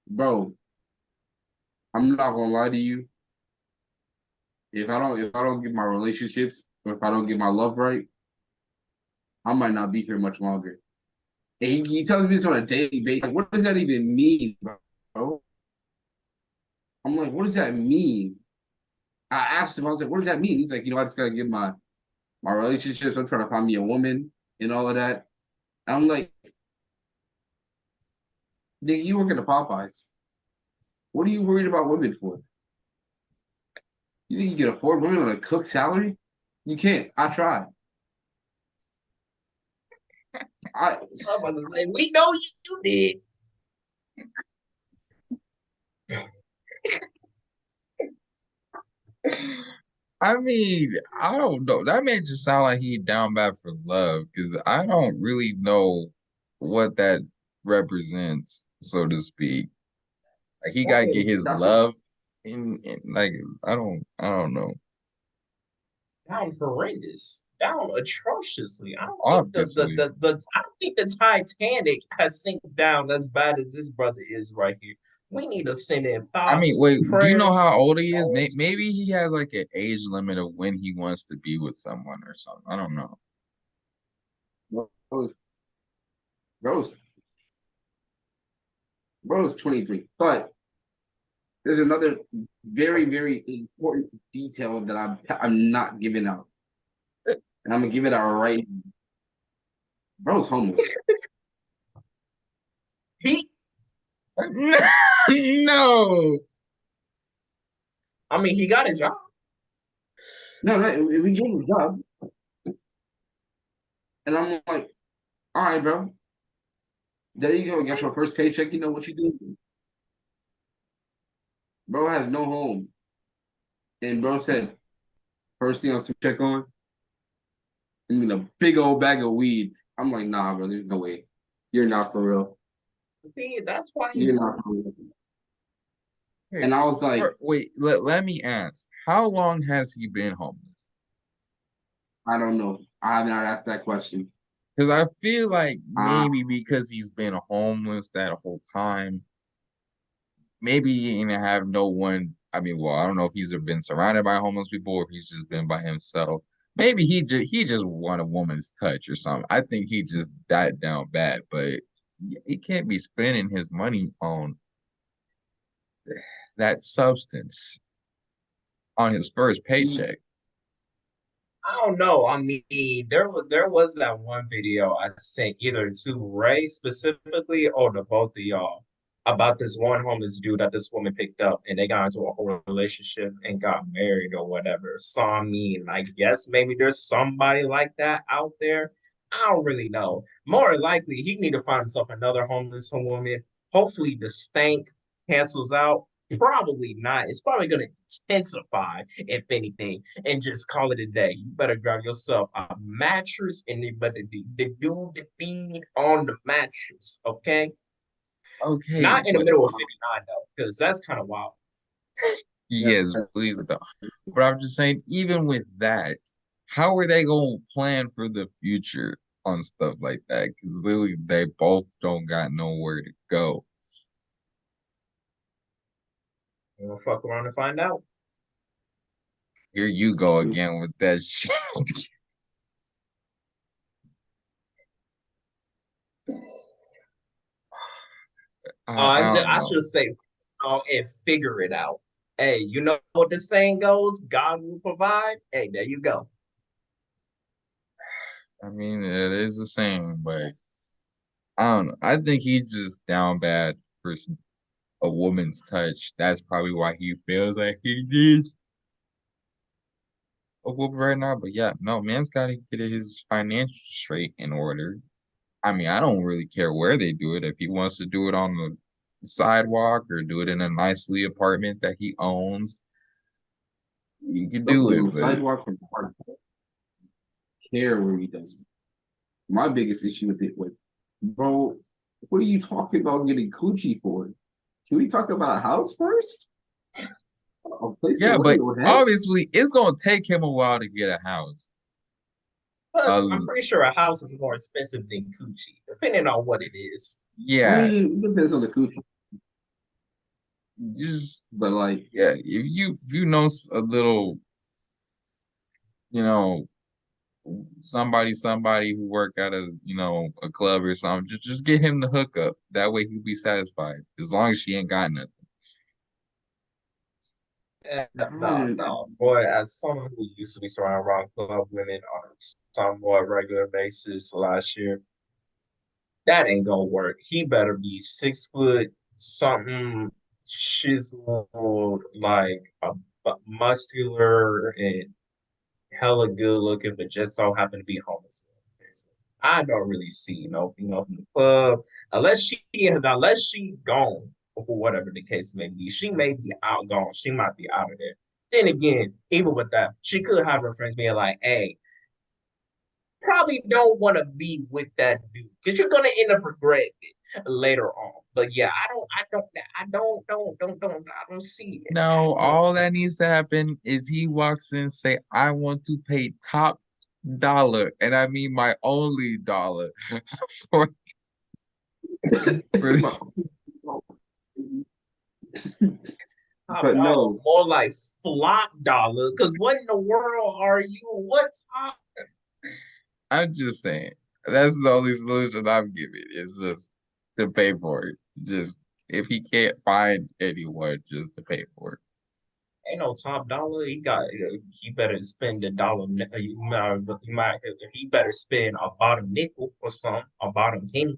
S2: bro, I'm not gonna lie to you. if I don't get my relationships or if I don't get my love right, I might not be here much longer. And he tells me this on a daily basis. Like, what does that even mean, bro? I'm like, what does that mean? I asked him, I was like, what does that mean? He's like, I just gotta get my relationships. I'm trying to find me a woman and all of that. And I'm like, nigga, you work at the Popeyes. What are you worried about women for? You think you can afford women on a cook salary? You can't. I tried.
S3: I was about to say, we know you did.
S1: I mean, I don't know. That man just sound like he down bad for love because I don't really know what that represents, so to speak. Like he got to get his
S2: That's what
S1: love in like I don't know.
S3: Down horrendous, down atrociously. I don't think
S1: Obviously,
S3: I don't think the Titanic has sink down as bad as this brother is right here. We need to send in
S1: I mean,
S3: thoughts,
S1: wait, do you know
S3: prayers,
S1: how old he is?
S3: thoughts.
S1: Maybe he has like an age limit of when he wants to be with someone or something. I don't know.
S2: bro's bro's bro's 23. But there's another very, very important detail that I'm not giving out. And I'm gonna give it out right now. Bro's homeless.
S3: He,
S1: No.
S3: I mean, he got a job.
S2: No, we gave him a job. And I'm like, all right, bro. There you go. You got your first paycheck. You know what you do. Bro has no home. And bro said, first thing I'll check on, I mean, a big old bag of weed. I'm like, nah, bro, there's no way. You're not for real.
S3: See, that's why he
S2: You're not for
S3: moves.
S2: real.
S1: Hey,
S2: And I was like,
S1: wait, let me ask. How long has he been homeless?
S2: I don't know. I have not asked that question.
S1: Because I feel like
S2: Uh,
S1: maybe because he's been homeless that whole time, maybe he didn't have no one. I mean, well, I don't know if he's been surrounded by homeless people or if he's just been by himself. Maybe he just want a woman's touch or something. I think he just died down bad, but he can't be spending his money on that substance on his first
S2: he,
S1: paycheck.
S3: I don't know. I mean, there was that one video I sent either to Ray specifically or to both of y'all about this one homeless dude that this woman picked up and they got into a whole relationship and got married or whatever. So I mean, I guess maybe there's somebody like that out there. I don't really know. More likely, he need to find himself another homeless woman. Hopefully, the stank cancels out. Probably not. It's probably going to intensify, if anything, and just call it a day. You better grab yourself a mattress and you better do the deed on the mattress, okay?
S1: Okay,
S3: Not in the
S1: but
S3: middle of 59, though, because that's kind of wild.
S1: yes, please don't. But I'm just saying, even with that, how are they gonna plan for the future on stuff like that? Because literally, they both don't got nowhere to go.
S3: We'll fuck around and find out.
S1: Here you go again with that shit. I don't
S3: I
S1: know.
S3: should say, and figure it out. Hey, you know what the saying goes? God will provide. Hey, there you go.
S1: I mean, it is the same, but I don't know. I think he's just down bad for a woman's touch. That's probably why he feels like he needs a woman right now. But yeah, no, man's got to get his financial straight in order. I mean, I don't really care where they do it. If he wants to do it on the sidewalk or do it in a nicely apartment that he owns, he could
S2: don't
S1: do
S2: put him on
S1: it.
S2: the
S1: But
S2: sidewalk from the park. Care where he does it. My biggest issue with it was, bro, what are you talking about getting coochie for? Can we talk about a house first? A place to
S1: yeah,
S2: lay
S1: but
S2: your head?
S1: obviously it's gonna take him a while to get a house.
S3: Plus, I'm
S1: Uh,
S3: pretty sure a house is more expensive than coochie, depending on what it is.
S2: I
S1: yeah,
S2: mean, it depends on the coochie,
S1: just
S2: but like,
S1: yeah. If you know a little you know, somebody who work at a a club or something. Just get him the hookup. That way he'll be satisfied. As long as she ain't got nothing.
S3: No. Boy, as someone who used to be surrounded around club women on a somewhat regular basis last year, that ain't gonna work. He better be 6 foot something, chiseled, like a muscular and hella good looking, but just so happen to be homeless. I don't really see no female from the club unless she gone for whatever the case may be. She may be out gone. She might be out of there. Then again, even with that, she could have her friends being like, "Hey, probably don't want to be with that dude because you're gonna end up regretting it later on." But yeah, I don't see it.
S1: No, all that needs to happen is he walks in and say, I want to pay top dollar, and I mean my only dollar for, for
S2: But no,
S3: more like flop dollar. Because what in the world are you? What's up?
S1: I'm just saying that's the only solution I'm giving. It's just to pay for it. Just if he can't find anyone, just to pay for it.
S3: Ain't no top dollar. He better spend $1. He better spend a bottom nickel or something, a bottom penny.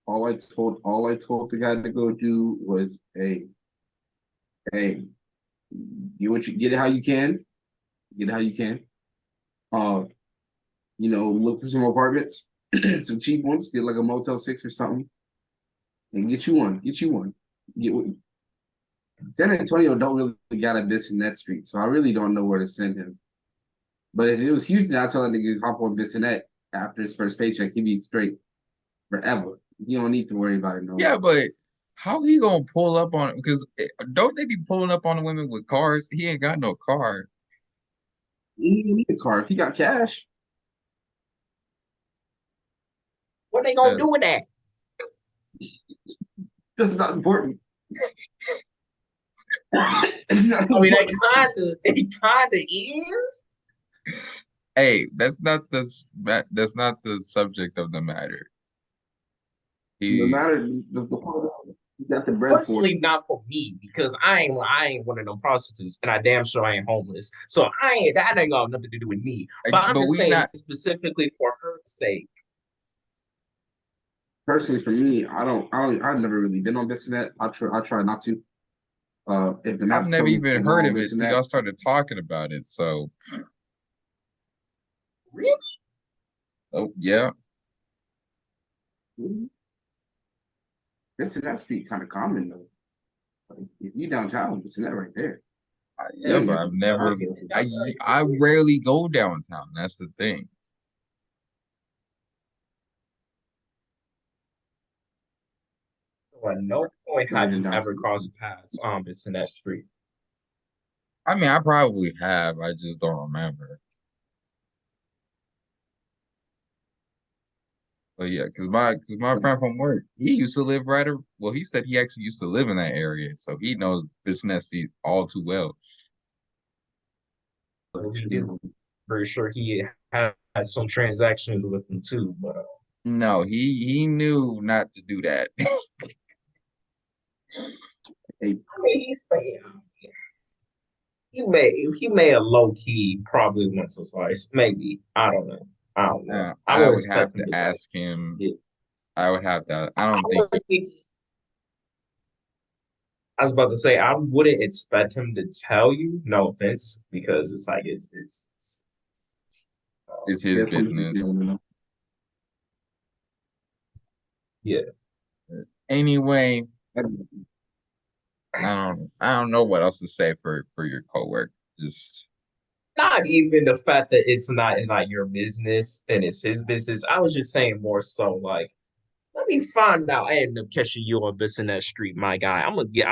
S2: all I told the guy to go do was, hey, get it how you can, get it how you can. Uh, look for some apartments, some cheap ones, get like a Motel 6 or something, and get you one. Get one. San Antonio don't really got a Bissonnette Street, so I really don't know where to send him. But if it was Houston, I'd tell him to hop on Bissonnette after his first paycheck. He'd be straight forever. You don't need to worry about it no
S1: Yeah,
S2: more.
S1: but how he gonna pull up on it? Because don't they be pulling up on the women with cars? He ain't got no car.
S2: He don't need a car if he got cash.
S3: What they gonna do with that?
S2: That's not important. It's not
S3: I mean,
S2: important.
S3: it kinda is.
S1: Hey, that's not the subject of the matter.
S2: No
S1: He
S2: matter the point of, you got the bread for it.
S3: Personally, not for me because I ain't one of them prostitutes, and I damn sure I ain't homeless. So that ain't got nothing to do with me. But I'm
S1: but
S3: just
S1: we
S3: saying
S1: not
S3: specifically for her sake.
S2: Personally, for me, I've never really been on Bissonnette. I try not to. If the
S1: I've
S2: maps
S1: never
S2: tell me
S1: even
S2: to go
S1: heard
S2: on
S1: of it till y'all
S2: Bissonnette,
S1: started talking about it. So
S3: Really?
S1: oh yeah.
S2: Bissonnette Street kind of common though. Like, if you downtown, Bissonnette right there.
S1: Yeah, but I've never I I rarely go downtown. That's the thing.
S3: At no point
S2: Never
S3: have
S2: been
S3: you ever
S2: downtown.
S3: crossed paths on this in that street.
S1: I mean, I probably have. I just don't remember. But yeah, cause my friend from work, he used to live well, he said he actually used to live in that area, so he knows Business all too well.
S3: So he do. Pretty sure he had some transactions with him too, but
S1: No, he knew not to do that.
S2: Hey,
S3: I mean, he may have low key probably once or twice, maybe. I don't know. I don't know. I
S1: I
S3: would
S1: would have
S3: expect him
S1: to
S3: to like
S1: ask him.
S3: it.
S1: I would have to. I
S3: I
S1: don't think
S3: wouldn't think I was about to say I wouldn't expect him to tell you. No offense, because it's like
S1: it's his
S2: yeah, from the
S1: business.
S3: yeah.
S1: Anyway, I don't know what else to say for your coworker. Just
S3: Not even the fact that it's not in like your business and it's his business. I was just saying more so like, let me find out. I end up catching you on this in that street, my guy. I'm gonna get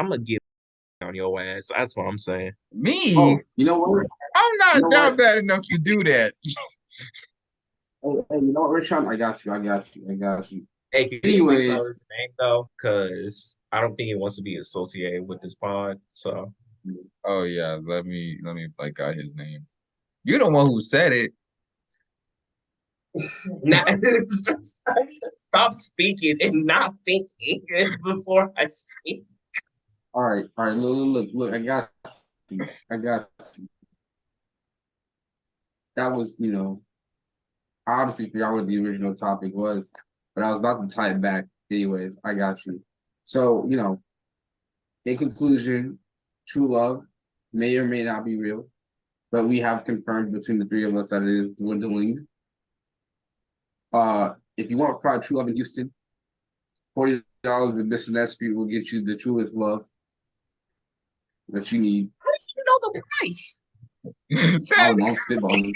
S3: on your ass. That's what I'm saying.
S1: me.
S2: Oh, you know what?
S1: I'm
S2: You
S1: not
S2: know
S1: that
S2: what?
S1: bad enough to do that.
S2: Hey, you know what, Richard? I got you.
S3: Hey, can you please spell
S2: Anyways,
S3: his name though? Because I don't think he wants to be associated with this pod. So
S1: Oh yeah, let me like out his name. You're the one who said it.
S3: Now, stop speaking and not thinking before I speak.
S2: All right, all right. Look. I got you. I got you. That was, I honestly forgot what the original topic was, but I was about to tie it back. Anyways, I got you. So, in conclusion, true love may or may not be real, but we have confirmed between the three of us that it is dwindling. If you want to find true love in Houston, $40 in Mr. Net Street will get you the truest love that you need.
S3: How do you know the price?
S2: I don't know, I'm spitballing.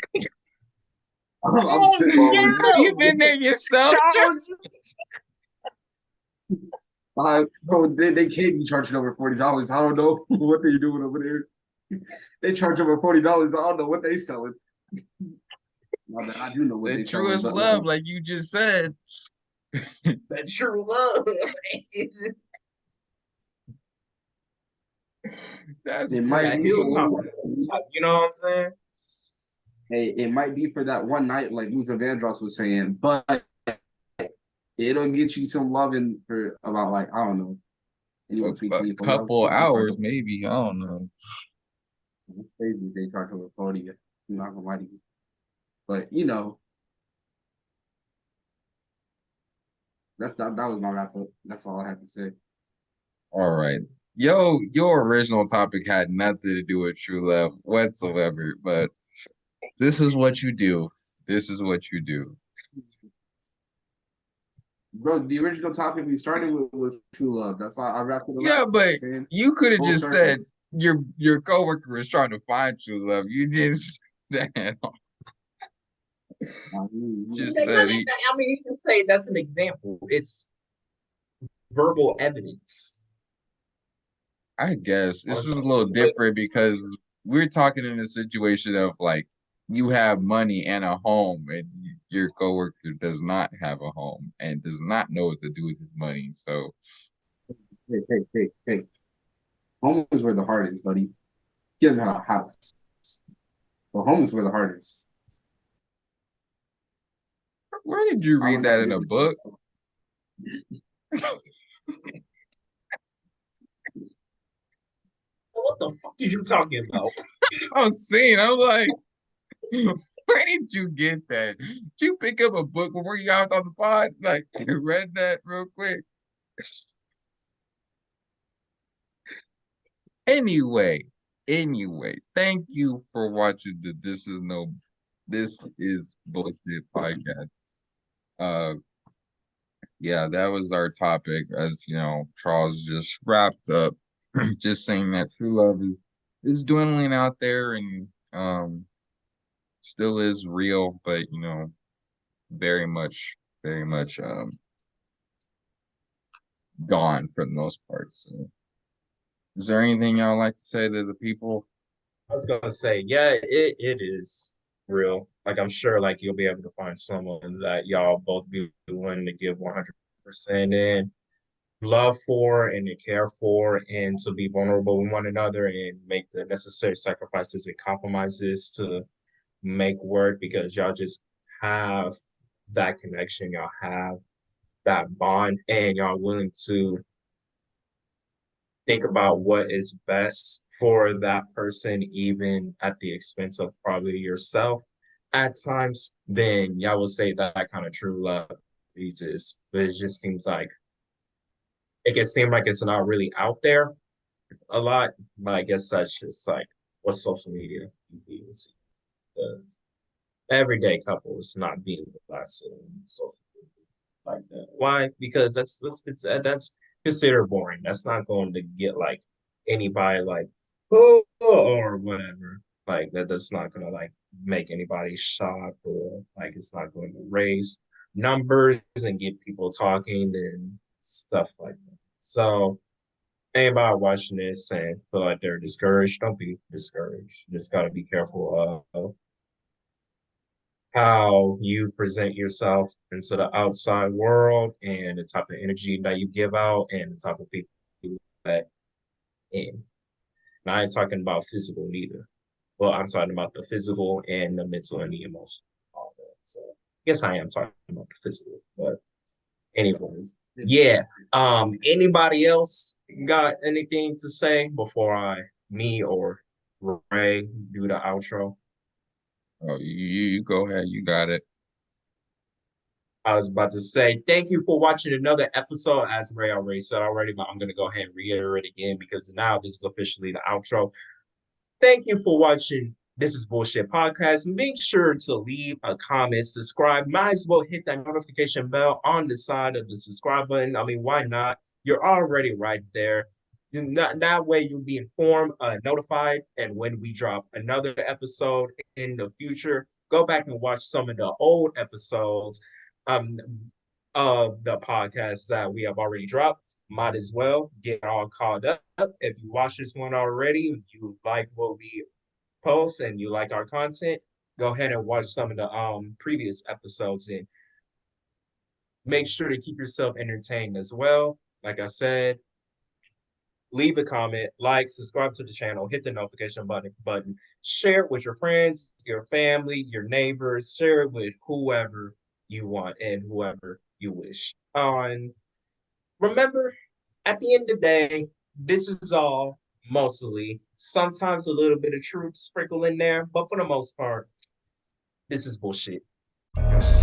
S2: I'm spitballing.
S1: You've been there yourself.
S3: Charles,
S2: Bro, they can't be charging over $40. I don't know what they're doing over there. They charge over $40. I don't know what they selling. I do know what
S1: The
S2: they
S1: truest
S2: selling,
S1: love, like you just said.
S3: the true love.
S1: That's
S2: it might
S3: Yeah,
S2: be
S3: hilltop, you know what I'm saying?
S2: hey, it might be for that one night, like Luther Vandross was saying, but it'll get you some loving for about like I don't know, anywhere between
S1: a
S2: 24
S1: couple
S2: hours.
S1: hours, maybe. I don't know.
S2: It's crazy they charge over 40. I'm not gonna lie to you, but that was my wrap up. That's all I have to say.
S1: All right. Yo, your original topic had nothing to do with true love whatsoever, but this is what you do. This is what you do.
S2: Bro, the original topic we started with was true love. That's why I wrapped it
S1: Yeah,
S2: up.
S1: but
S2: Saying
S1: you could have
S2: full
S1: just
S2: circle.
S1: said your coworker was trying to find true love. You just just said he.
S3: I mean, you can say that's an example. It's verbal evidence.
S1: I guess
S3: On
S1: this is a little
S3: something with
S1: different because we're talking in a situation of like you have money and a home, and your coworker does not have a home and does not know what to do with his money. So
S2: Hey. Home is where the heart is, buddy. He doesn't have a house. But home is where the heart is.
S1: where did you
S2: I
S1: read
S2: don't
S1: that
S2: never
S1: in a
S2: visit.
S1: book?
S3: what the fuck are you talking about?
S1: I was seeing. I'm like, where did you get that? Did you pick up a book before you got on the pod? Like, read that real quick. Anyway, thank you for watching the This Is Bullshit podcast. Uh, yeah, that was our topic. As you know, Charles just wrapped up, just saying that true love is dwindling out there and still is real, but very much, very much gone for the most part. So, is there anything y'all like to say to the people?
S3: I was gonna say, yeah, it is real. Like I'm sure like you'll be able to find someone that y'all both be willing to give 100% in love for and to care for and to be vulnerable with one another and make the necessary sacrifices and compromises to make work because y'all just have that connection, y'all have that bond, and y'all willing to think about what is best for that person, even at the expense of probably yourself at times, then y'all will say that, that kind of true love exists. But it just seems like it can seem like it's not really out there a lot, but I guess that's just like what social media is because everyday couples not being blessed in social media like that. Why? Because that's considered boring. That's not going to get like anybody like oh or whatever. Like that's not gonna like make anybody shocked or like it's not going to raise numbers and get people talking and stuff like that. So anybody watching this and feel like they're discouraged, don't be discouraged. You just gotta be careful of how you present yourself into the outside world and the type of energy that you give out and the type of people that in. And I ain't talking about physical neither. Well, I'm talking about the physical and the mental and the emotional. All that. So I guess I am talking about the physical, but anyways, yeah. Anybody else got anything to say before me or Ray do the outro?
S1: Oh, you go ahead. You got it.
S3: I was about to say thank you for watching another episode, as Ray already said already, but I'm gonna go ahead and reiterate again because now this is officially the outro. Thank you for watching. This is Bullshit Podcast. Make sure to leave a comment, subscribe. Might as well hit that notification bell on the side of the subscribe button. I mean, why not? You're already right there. That way you'll be informed, notified, and when we drop another episode in the future, go back and watch some of the old episodes um, of the podcast that we have already dropped. Might as well get all caught up. If you watch this one already, you like what we post and you like our content, go ahead and watch some of the previous episodes and make sure to keep yourself entertained as well. Like I said, leave a comment, like, subscribe to the channel, hit the notification button, share it with your friends, your family, your neighbors, share it with whoever you want and whoever you wish. Remember, at the end of the day, this is all mostly, sometimes a little bit of truth sprinkled in there, but for the most part, this is bullshit.
S4: Yes.